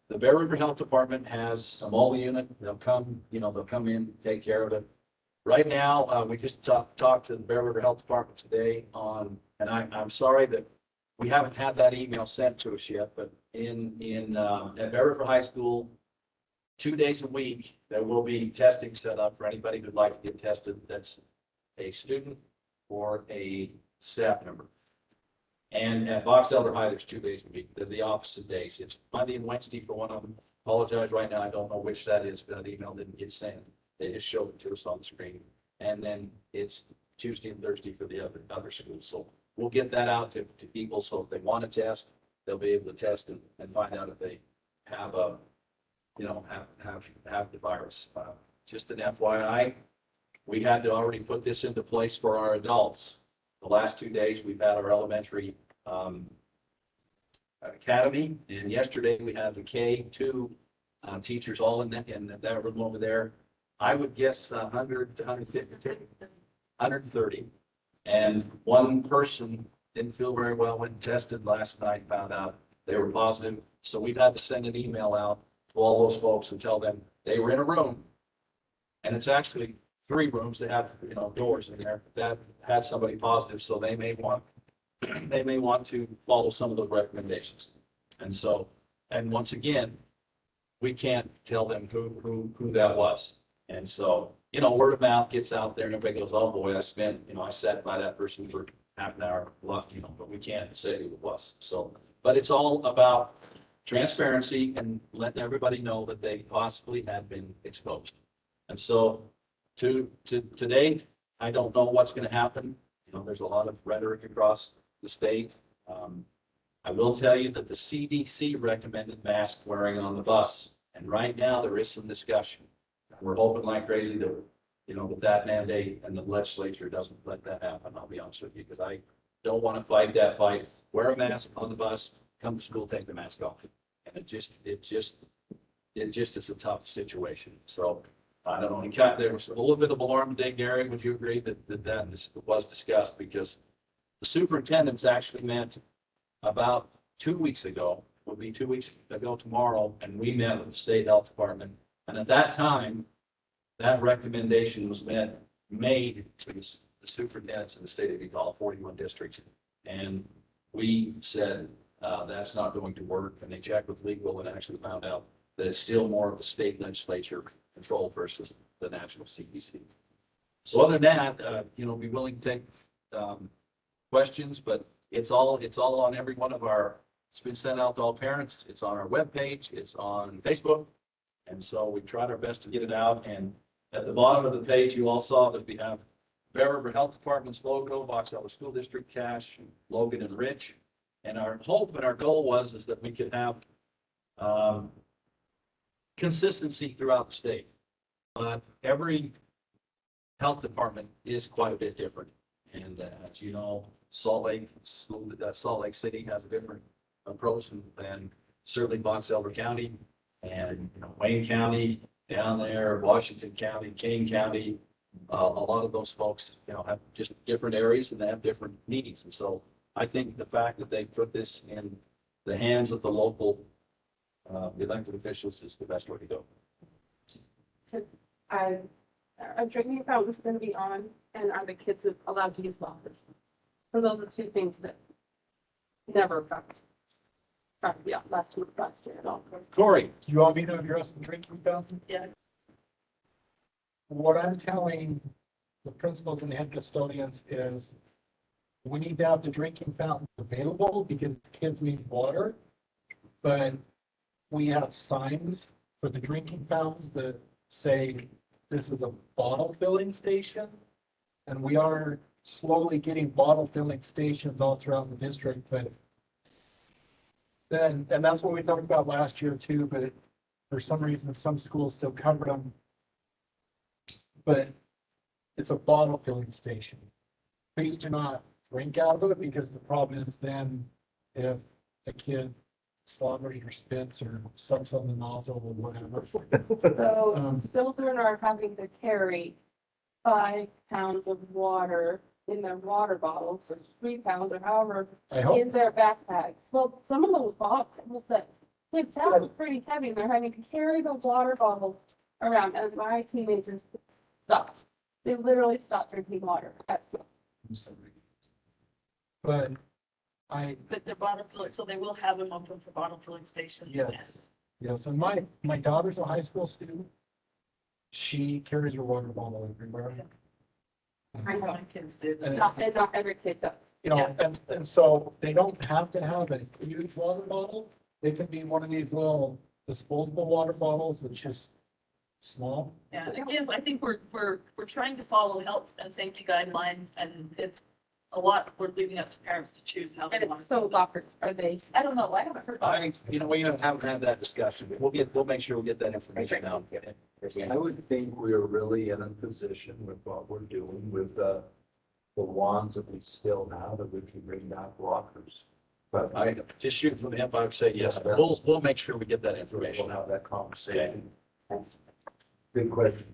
The Bear River Health Department has a mobile unit. They'll come in, take care of it. Right now, we just talked to the Bear River Health Department today and I'm sorry that we haven't had that email sent to us yet, but at Bear River High School, 2 days a week, there will be testing set up for anybody who'd like to get tested. That's a student or a staff member. And at Box Elder High, there's 2 days a week. They're the opposite days. It's Monday and Wednesday for one of them. Apologize right now. I don't know which that is, but that email didn't get sent. They just showed it to us on the screen. And then it's Tuesday and Thursday for the other schools. So we'll get that out to people. So if they want to test, they'll be able to test and find out if they have have the virus. Just an FYI, we had to already put this into place for our adults. The last 2 days, we've had our elementary academy, and yesterday we had the K2 teachers all in that room over there. I would guess 100 to 150, 130. And one person didn't feel very well, went and tested last night, found out they were positive. So we've had to send an email out to all those folks and tell them they were in a room. And it's actually 3 rooms that have, doors in there that had somebody positive. So they may want to follow some of those recommendations. And so, and once again, we can't tell them who that was. And so, word of mouth gets out there and everybody goes, oh boy, I sat by that person for half an hour, but we can't say who it was. So, but it's all about transparency and letting everybody know that they possibly had been exposed. And so to date, I don't know what's going to happen. There's a lot of rhetoric across the state. I will tell you that the CDC recommended mask wearing on the bus. And right now there is some discussion. We're hoping like crazy that, with that mandate and the legislature doesn't let that happen. I'll be honest with you, because I don't want to fight that fight. Wear a mask on the bus, come to school, take the mask off. And it just is a tough situation. So I don't know. There was a little bit of alarm today, Gary. Would you agree that was discussed? Because the superintendents actually met about 2 weeks ago, will be 2 weeks ago tomorrow, and we met with the state health department. And at that time, that recommendation was made to the superintendents in the state of Utah, 41 districts. And we said, that's not going to work. And they checked with legal and actually found out that it's still more of a state legislature control versus the national CDC. So other than that, be willing to take questions, but it's all on every one of it's been sent out to all parents. It's on our webpage. It's on Facebook. And so we tried our best to get it out. And at the bottom of the page, you all saw that we have Bear River Health Department's logo, Box Elder School District, Cache, Logan, and Rich. And our hope and our goal is that we could have consistency throughout the state. But every health department is quite a bit different. And as you know, Salt Lake City has a different approach than certainly Box Elder County and Wayne County down there, Washington County, Kane County. A lot of those folks, have just different areas and they have different needs. And so I think the fact that they put this in the hands of the local elected officials is the best way to go. Are drinking fountains going to be on, and are the kids allowed to use lockers? Because those are 2 things that never happened. Yeah, last year at all. Corey, do you want me to address the drinking fountain? Yeah. what I'm telling the principals and head custodians is we need to have the drinking fountains available because kids need water. But we have signs for the drinking fountains that say this is a bottle filling station. And we are slowly getting bottle filling stations all throughout the district, but then, and that's what we talked about last year too, but for some reason, some schools still covered them. But it's a bottle filling station. Please do not drink out of it, because the problem is then if a kid slobbers or spits or sucks on the nozzle or whatever. So children are having to carry 5 pounds of water in their water bottles, or 3 pounds, or however, I hope. in their backpacks. Well, some of those bottles that kids have are pretty heavy. They're having to carry the water bottles around, and my teenagers stopped. They literally stopped drinking water at school. But But they're bottle filling, so they will have them open for bottle filling stations. yes, yes, and my daughter's a high school student. She carries her water bottle everywhere. I know. My kids do. And, Not every kid does. you know, and so they don't have to have a huge water bottle. They can be one of these little disposable water bottles, that's just small. Yeah, again, I think we're trying to follow health and safety guidelines, and it's a lot, we're leaving up to parents to choose how they want to. So lockers, are they? I don't know, I haven't heard. We haven't had that discussion, but we'll make sure we get that information out. I would think we're really in a position with what we're doing with the wands that we still have, that we can bring back lockers. But I just shoot from the hip, I would say yes, but we'll make sure we get that information. we'll have that conversation. Good question.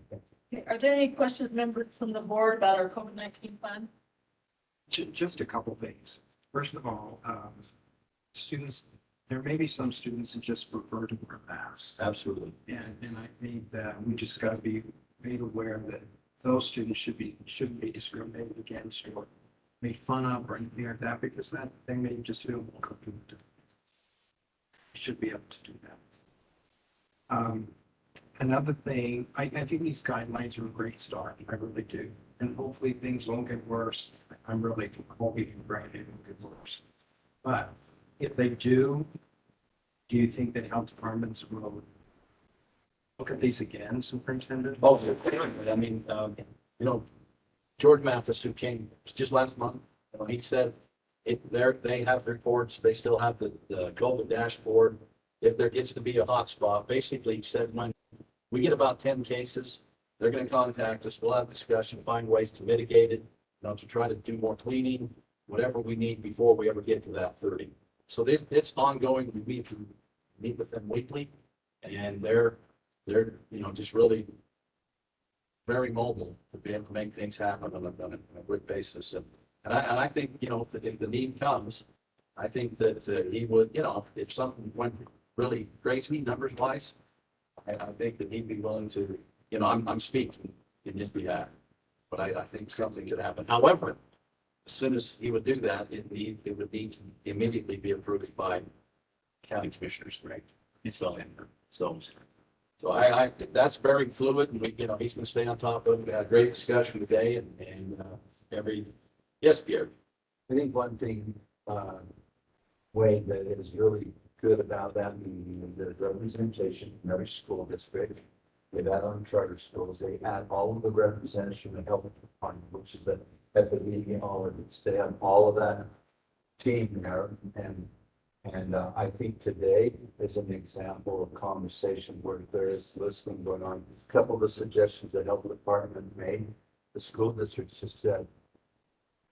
Are there any questions, members from the board, about our COVID-19 plan? Just a couple things. First of all, students, there may be some students that just prefer to wear masks. Absolutely. And I think that we just got to be made aware that those students shouldn't be discriminated against or made fun of or anything like that, because that they may just feel more comfortable. Should be able to do that. Another thing, I think these guidelines are a great start. I really do. And hopefully things won't get worse. I'm really hoping and praying it won't get worse. But if they do you think that health departments will look at these again, Superintendent? Oh, I mean, George Mathis, who came just last month, he said they have reports, they still have the COVID dashboard. If there gets to be a hot spot, basically he said when we get about 10 cases, they're going to contact us. We'll have discussion, find ways to mitigate it, to try to do more cleaning, whatever we need before we ever get to that 30. So it's ongoing. We meet with them weekly, and they're just really very mobile to be able to make things happen on a quick basis. And I think, if the need comes, I think that he would, if something went really crazy numbers wise, I think that he'd be willing to, I'm speaking in his behalf, but I think something could happen. However, as soon as he would do that, it would need to immediately be approved by county commissioners, right? So I that's very fluid, and he's going to stay on top of it. We had a great discussion today, and yes, Gary. I think one thing, Wayne, that is really good about that meeting is the representation in every school district. They've had on charter schools, they had all of the representatives from the health department, which is at the meeting, all of it. They have all of that team there, and I think today is an example of conversation where there is listening going on. A couple of the suggestions the health department made, the school district just said,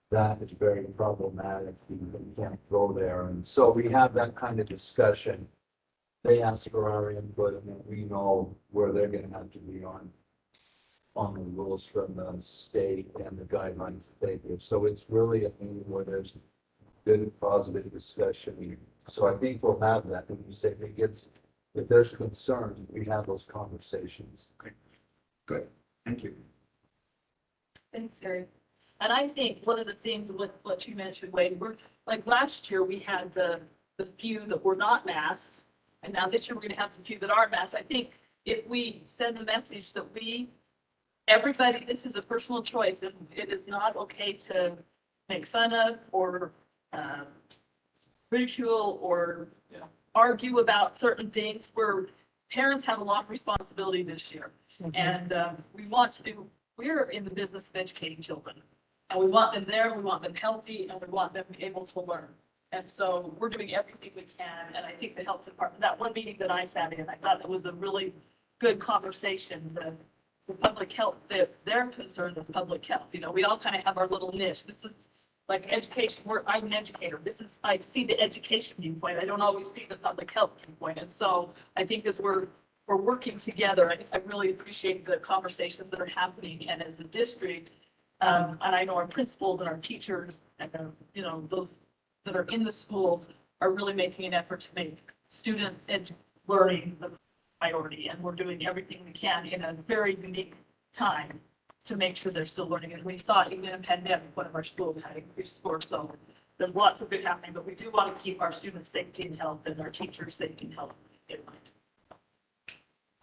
that is very problematic. You can't go there. And so we have that kind of discussion. They ask for our input, and we know where they're going to have to be on the rules from the state and the guidelines that they give. So it's really a meeting where there's good, positive discussion. So I think we'll have that. When you say if there's concerns, we have those conversations. Okay, good. Thank you. Thanks, Gary. And I think one of the things with what you mentioned, Wade, we're like last year we had the few that were not masked, and now this year we're going to have the few that are masked. I think if we send the message that we everybody, this is a personal choice, and it is not okay to make fun of or ridicule or argue about certain things where parents have a lot of responsibility this year. And we want to do, we're in the business of educating children. And we want them there, we want them healthy, and we want them able to learn. And so we're doing everything we can. And I think the health department, that one meeting that I sat in, I thought it was a really good conversation. The public health, their concern is public health. You know, we all kind of have our little niche. This is like education. I'm an educator. I see the education viewpoint. I don't always see the public health viewpoint. And so I think as we're working together, I really appreciate the conversations that are happening. And as a district, and I know our principals and our teachers and you know, those that are in the schools are really making an effort to make student learning the priority. And we're doing everything we can in a very unique time to make sure they're still learning. And we saw even in a pandemic, one of our schools had increased scores. So there's lots of good happening, but we do want to keep our students' safety and health and our teachers' safety and health in mind.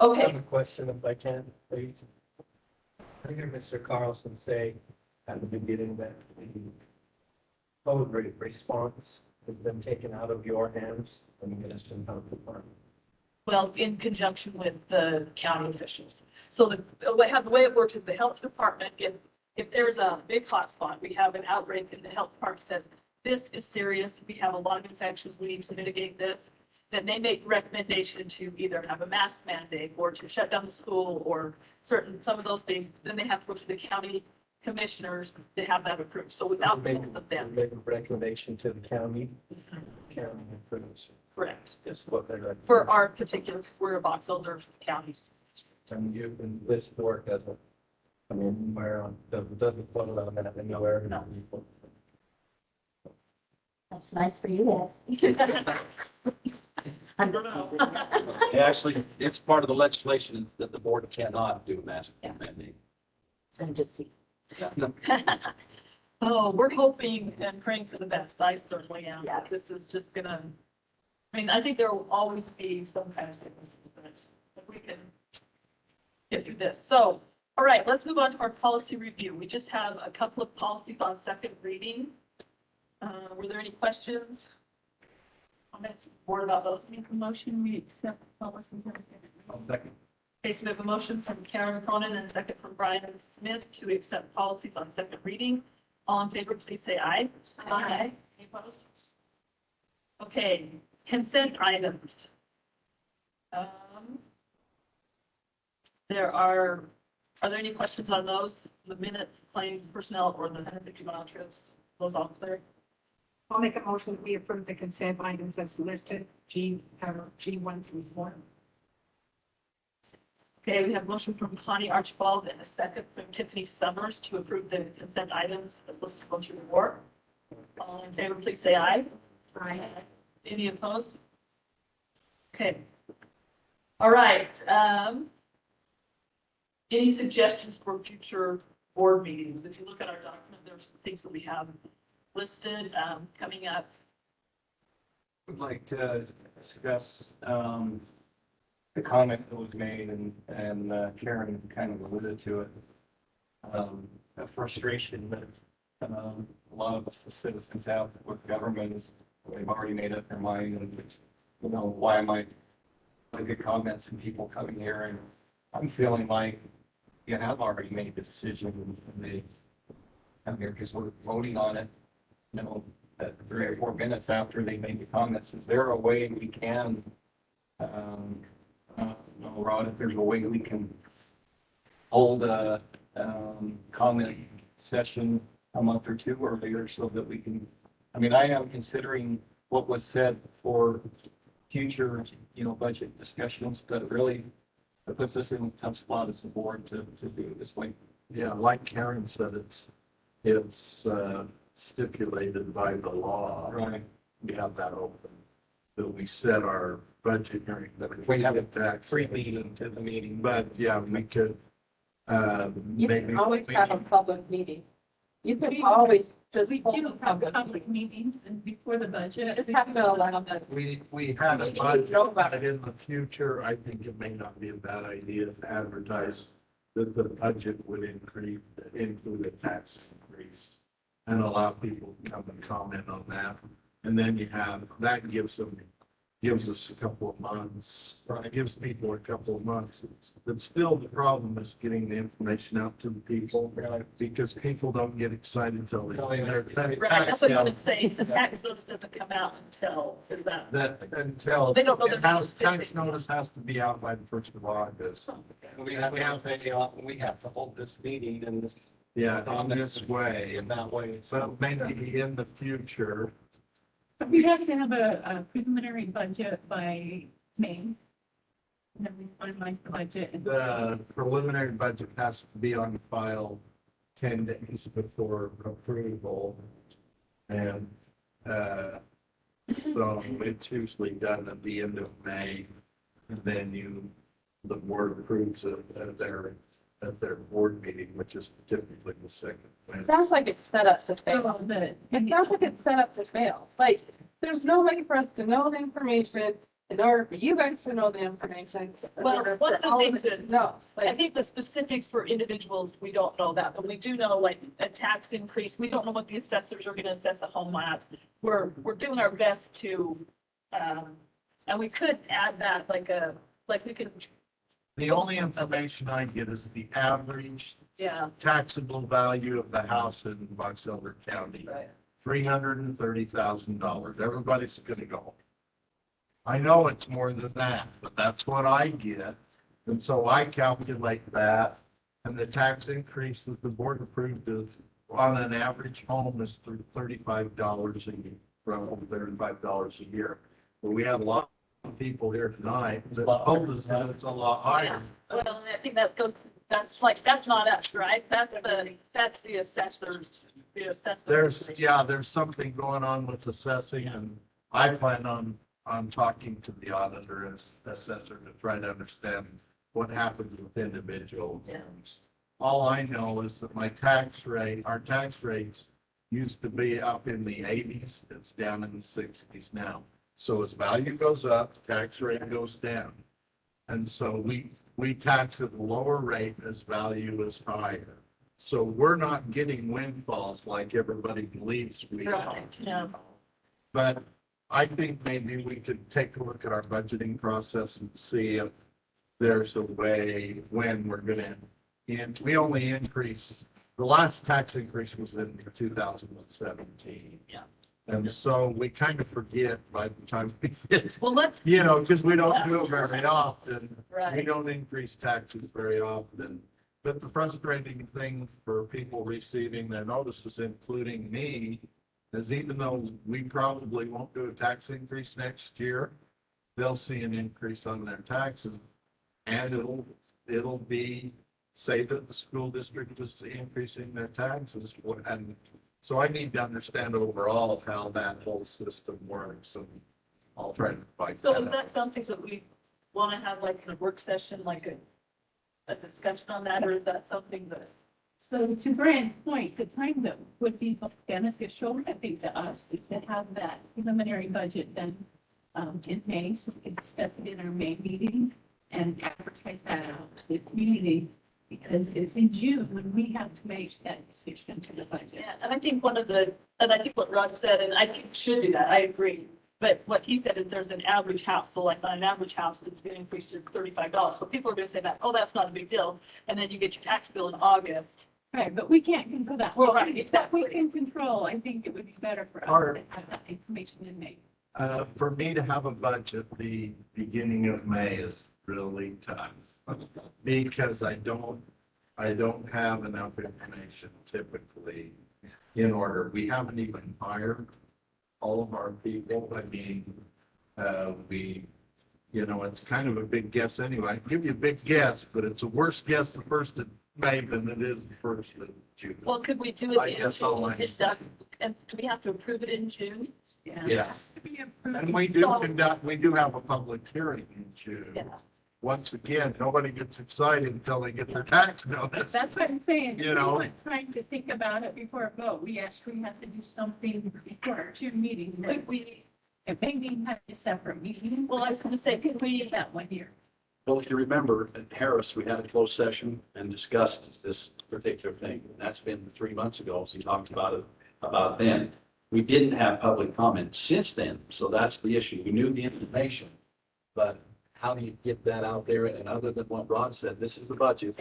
Okay. I have a question if I can, please. I hear Mr. Carlson say at the beginning that the COVID response has been taken out of your hands and the Ministry Health Department. Well, in conjunction with the county officials. So the way it works is the health department, if there's a big hotspot, we have an outbreak and the health department says, this is serious, we have a lot of infections, we need to mitigate this, then they make recommendation to either have a mask mandate or to shut down the school or some of those things. Then they have to go to the county commissioners to have that approved. So without both of them. Make a recommendation to the county. County approves. Correct. Is what they recommend. For our particular, because we're a box elder for the counties. And you can list work as a, I mean, where on, doesn't put it on that anywhere. No. That's nice for you guys. I don't know. Actually, it's part of the legislation that the board cannot do a mask mandate. So just. Oh, we're hoping and praying for the best. I certainly am. Yeah. This is just gonna, I mean, I think there will always be some kind of sicknesses, but if we can get through this. So, all right, let's move on to our policy review. We just have a couple of policies on second reading. Were there any questions? Comments, board about those? Make a motion, we accept policies as Second. Okay, so we have a motion from Karen Cronin and a second from Brian Smith to accept policies on second reading. All in favor, please say aye. Aye. Any opposed? Okay, consent items. Are there any questions on those? The minutes, claims, personnel, or the 150 mile trips? Those all clear? I'll make a motion that we approve the consent items as listed, G1 through 4. Okay, we have a motion from Connie Archibald and a second from Tiffany Summers to approve the consent items as listed 1 through 4. All in favor, please say aye. Aye. Any opposed? Okay. All right. Any suggestions for future board meetings? If you look at our document, there's some things that we have listed coming up. Would like to discuss the comment that was made and Karen kind of alluded to it. A frustration that a lot of us as citizens have with government is they've already made up their mind and, you know, why am I get comments and people coming here and I'm feeling like you have already made the decision and they come here because we're voting on it, you know, at 3 or 4 minutes after they made the comments. Is there a way we can, Rod, if there's a way we can hold a comment session a month or 2 earlier so that we can, I mean, I am considering what was said for future, you know, budget discussions, but really it puts us in a tough spot as a board to do it this way. Yeah, like Karen said, it's stipulated by the law. Right. We have that open. That we set our budget hearing. We have a free meeting to the meeting. But yeah, we could, You maybe. can always have a public meeting. You can always just We hold do a have public public meeting. meetings and before the budget. You just have to allow them. We had a You need to budget, know about but in the future, I think it may not be a bad idea to advertise that the budget would include a tax increase and allow people to come and comment on that. And then that gives us a couple of months, or it gives people a couple of months. But still, the problem is getting the information out to the people, because people don't get excited until Right, that's what I was saying, the tax notice doesn't come out until, is that? Until They don't know the tax notice has to be out by the 1st of August. We have to hold this meeting in this. Yeah, in this way. In that way. So maybe in the future, But we have to have a preliminary budget by May. And then we finalize the budget. And the preliminary budget has to be on file 10 days before approval. And so it's usually done at the end of May. And then the board approves it at their board meeting, which is typically the second It Wednesday. sounds like it's set up to fail. the, It sounds like it's set up to fail. Like, there's no way for us to know the information in order for you guys to know the information. in Well, order one for of the all things us to is, know. I Like, think the specifics for individuals, we don't know that, but we do know like a tax increase. We don't know what the assessors are gonna assess a home at. We're doing our best to, and we could add that we could, The only information I get is the average yeah. taxable value of the house in Box Elder County. Right. $330,000. Everybody's gonna go. I know it's more than that, but that's what I get. And so I calculate that, and the tax increase that the board approved is on an average home is $35 a year, roughly $35 a year. But we have a lot of people here tonight that told us that it's a lot higher. Well, and I think that goes, that's not us, right? That's the assessors, the assessors. There's something going on with assessing, and I plan on talking to the auditor and assessor to try to understand what happens with individual homes. All I know is that our tax rates used to be up in the 80s. It's down in the 60s now. So as value goes up, tax rate goes down. And so we tax at a lower rate as value is higher. So we're not getting windfalls like everybody believes we are. Right, yeah. But I think maybe we could take a look at our budgeting process and see if there's a way when we're gonna, and we only increase, the last tax increase was in 2017. Yeah. And so we kind of forget by the time we get, Well, let's, because we don't do it very often. Right. We don't increase taxes very often. But the frustrating thing for people receiving their notices, including me, is even though we probably won't do a tax increase next year, they'll see an increase on their taxes. And it'll be, say that the school district is increasing their taxes. And so I need to understand overall how that whole system works. And I'll try to find so that is out. that something that we want to have like in a work session, like a discussion on that, or is that something that? So to Brian's point, the time that would be beneficial, I think, to us is to have that preliminary budget done in May, so we can discuss it in our May meeting and advertise that out to the community, because it's in June when we have to make that decision to the budget. Yeah, and I think and I think what Rod said, and I think we should do that, I agree. But what he said is there's an average house, so like on an average house, it's going to increase to $35. So people are going to say that, oh, that's not a big deal. And then you get your tax bill in August. Right, but we can't control that. Well, right, Exactly. We can control, I think it would be better for us to have that information in May. For me to have a budget, the beginning of May is really tough because I don't have enough information typically in order. We haven't even hired all of our people. I mean, it's kind of a big guess anyway. I give you a big guess, but it's a worse guess the 1st of May than it is the 1st of June. Well, could we do it I in guess all I June? can say. And do we have to approve it in June? Yeah. And we do have a public hearing in June. Yeah. Once again, nobody gets excited until they get their tax notice. That's what I'm saying. If You we know. want time to think about it before a vote, we actually have to do something before our June meeting. Could we, It maybe have a separate meeting. well, I was going to say, could we, That 1 year. Well, if you remember, at Harris, we had a closed session and discussed this particular thing. And that's been 3 months ago, so we talked about it, about then. We didn't have public comment since then, so that's the issue. We knew the information, but how do you get that out there? And other than what Rod said, this is the budget,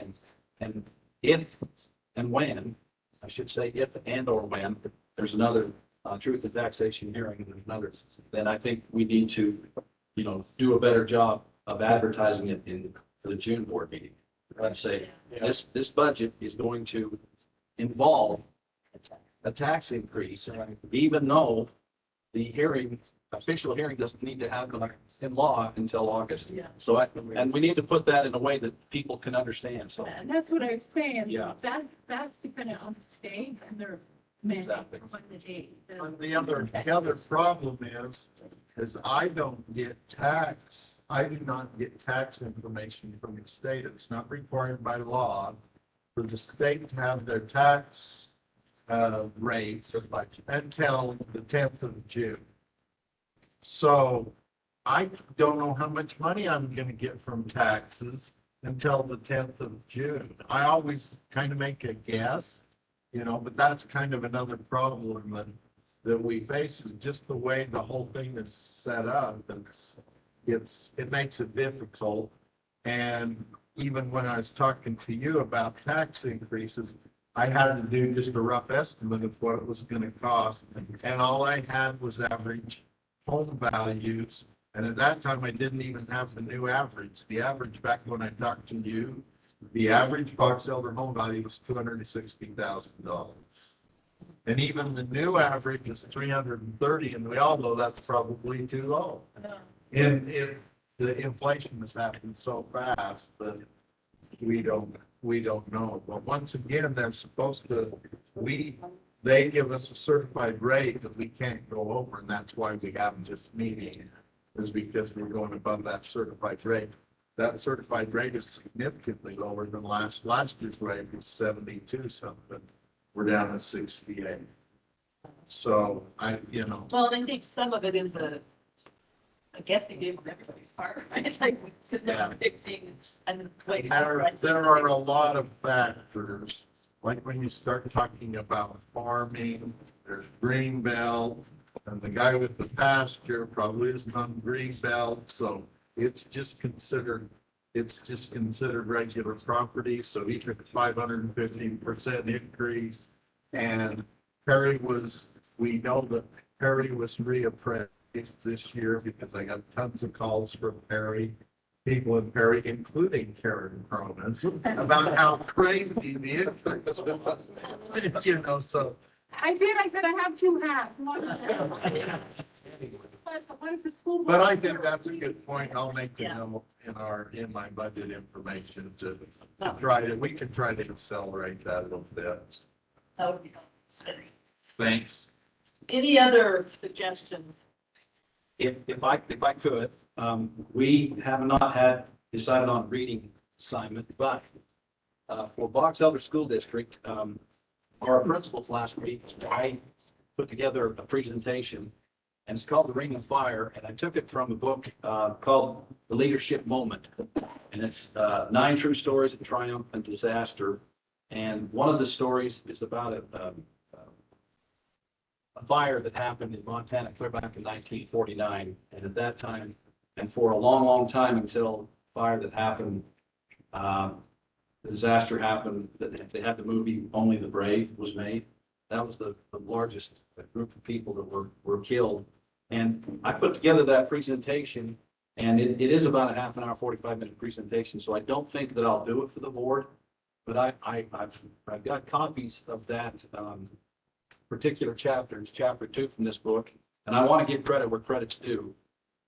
and if and when, I should say if and or when, there's another truth and taxation hearing, and another, then I think we need to, do a better job of advertising it in the June board meeting. I'd say this budget is going to involve a tax increase, even though the official hearing doesn't need to happen in law until August. Yeah. So and we need to put that in a way that people can understand. So And that's what I was saying. Yeah. That's dependent on the state and their mandate Exactly. on the date. And the other problem is I don't get I do not get tax information from the state. It's not required by law for the state to have their tax rates until the 10th of June. So I don't know how much money I'm going to get from taxes until the 10th of June. I always kind of make a guess, but that's kind of another problem that we face, is just the way the whole thing is set up. It makes it difficult. And even when I was talking to you about tax increases, I had to do just a rough estimate of what it was going to cost. And all I had was average home values. And at that time, I didn't even have the new average. The average back when I talked to you, the average Box Elder home value was $260,000. And even the new average is 330, and we all know that's probably too low. And the inflation has happened so fast that we don't know. But once again, they're supposed to, they give us a certified rate that we can't go over, and that's why we have this meeting, is because we're going above that certified rate. That certified rate is significantly lower than last year's rate was 72 something. We're down to 68. So Well, I think some of it is a guessing game on everybody's part, right? Like, because they're predicting and like. There are a lot of factors, like when you start talking about farming, there's green belt, and the guy with the pasture probably isn't on green belt, so it's just considered regular property. So he took a 550% increase, and we know that Perry was reappraised this year because I got tons of calls from people in Perry, including Karen Cronin, about how crazy the increase was. So. I said I have two hats. One is the school. But I think that's a good point. I'll make a note in my budget information to we can try to accelerate that a little bit. That would be helpful. Thanks. Any other suggestions? if I could, we have not decided on reading assignment, but for Box Elder School District, our principals last week, I put together a presentation, and it's called The Ring of Fire, and I took it from a book called The Leadership Moment, and it's 9 true stories of triumph and disaster, and one of the stories is about a fire that happened in Montana clear back in 1949, and at that time, and for a long, long time until fire that happened, the disaster happened, that they had the movie Only the Brave was made. That was the largest group of people that were killed. And I put together that presentation, and it is about a half an hour, 45-minute presentation. So I don't think that I'll do it for the board, but I've got copies of that particular chapter. It's chapter 2 from this book. And I want to give credit where credit's due.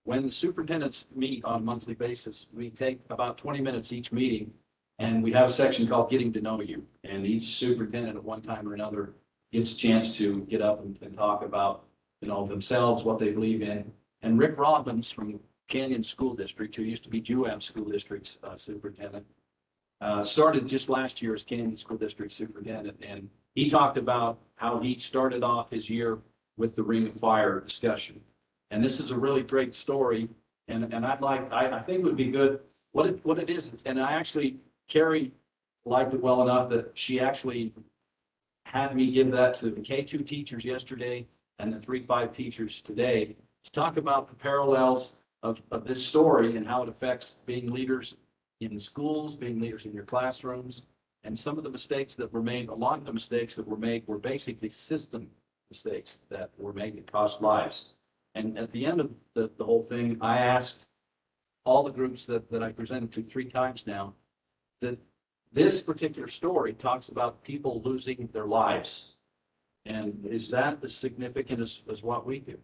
When the superintendents meet on a monthly basis, we take about 20 minutes each meeting, and we have a section called Getting to Know You. And each superintendent at one time or another gets a chance to get up and talk about, themselves, what they believe in. And Rick Robbins from Canyon School District, who used to be UAM School District's superintendent, started just last year as Canyon School District superintendent. And he talked about how he started off his year with the Ring of Fire discussion. And this is a really great story. And I think it would be good what it is, and I actually, Carrie liked it well enough that she actually had me give that to the K2 teachers yesterday and the 3-5 teachers today to talk about the parallels of this story and how it affects being leaders in schools, being leaders in your classrooms, and some of the mistakes that were made, a lot of the mistakes that were made were basically system mistakes that were made that cost lives. And at the end of the whole thing, I asked all the groups that I presented to 3 times now, that this particular story talks about people losing their lives. And is that as significant as what we do?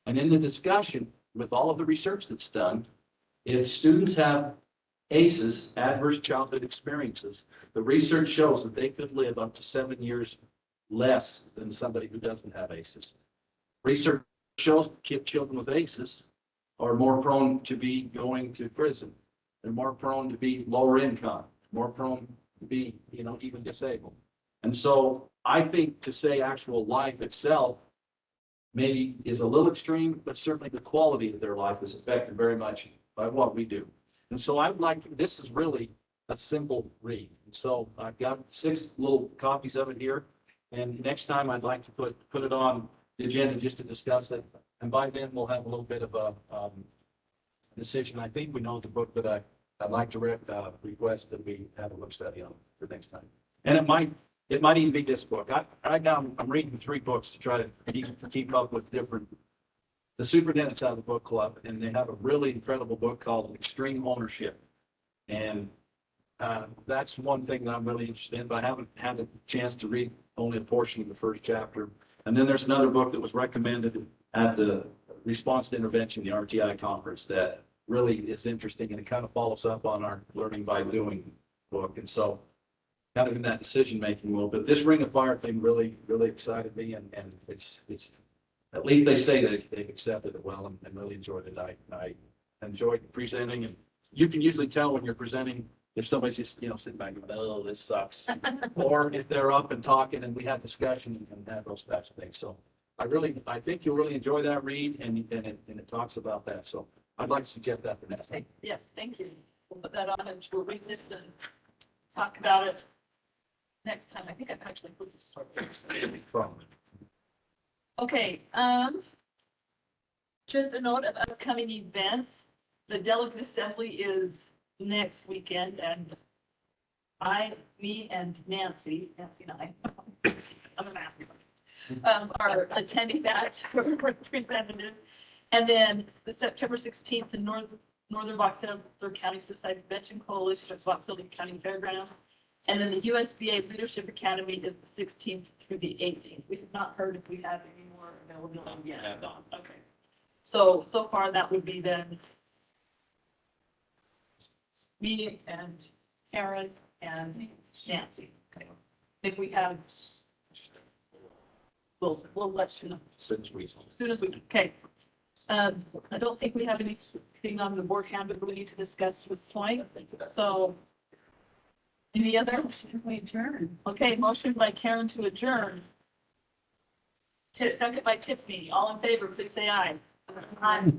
And in the discussion, with all of the research that's done, if students have ACEs, adverse childhood experiences, the research shows that they could live up to 7 years less than somebody who doesn't have ACEs. Research shows children with ACEs are more prone to be going to prison. They're more prone to be lower income, more prone to be, even disabled. And so I think to say actual life itself maybe is a little extreme, but certainly the quality of their life is affected very much by what we do. And so I would like to, this is really a simple read. And so I've got 6 little copies of it here. And next time I'd like to put it on the agenda just to discuss it. And by then we'll have a little bit of a decision. I think we know the book that I'd like to request that we have a book study on for next time. And it might even be this book. Right now I'm reading 3 books to try to keep up with different. The superintendent's out of the book club, and they have a really incredible book called Extreme Ownership. And that's one thing that I'm really interested in, but I haven't had a chance to read only a portion of the first chapter. And then there's another book that was recommended at the Response to Intervention, the RTI conference, that really is interesting, and it kind of follows up on our Learning by Doing book. And so kind of in that decision-making mode, but this Ring of Fire thing really, really excited me, and it's at least they say they've accepted it well and really enjoyed it. I enjoyed presenting, and you can usually tell when you're presenting if somebody's just, sitting back and going, oh, this sucks. Or if they're up and talking and we have discussion and have those types of things. So I think you'll really enjoy that read, and it talks about that. So I'd like to suggest that for next time. Yes, thank you. We'll put that on and we'll read it and talk about it next time. I think I've actually put this. Okay, just a note of upcoming events. The delegate assembly is next weekend, and me and Nancy and I, I'm a math, are attending that for representative. And then the September 16th, the Northern Box Elder County Suicide Prevention Coalition at Box Elder County Fairground. And then the USBA Leadership Academy is the 16th through the 18th. We have not heard if we have any more availability yet. Okay. So far that would be then me and Karen and Nancy. Okay. If we have, we'll let you know. As soon as we. Okay. I don't think we have anything on the board handbook that we need to discuss at this point. So any other? We adjourn. Okay, motion by Karen to adjourn. Second by Tiffany. All in favor, please say aye. Aye.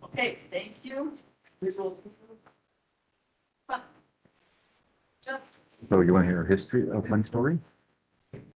Okay, thank you. We will see you. So you want to hear a history of my story?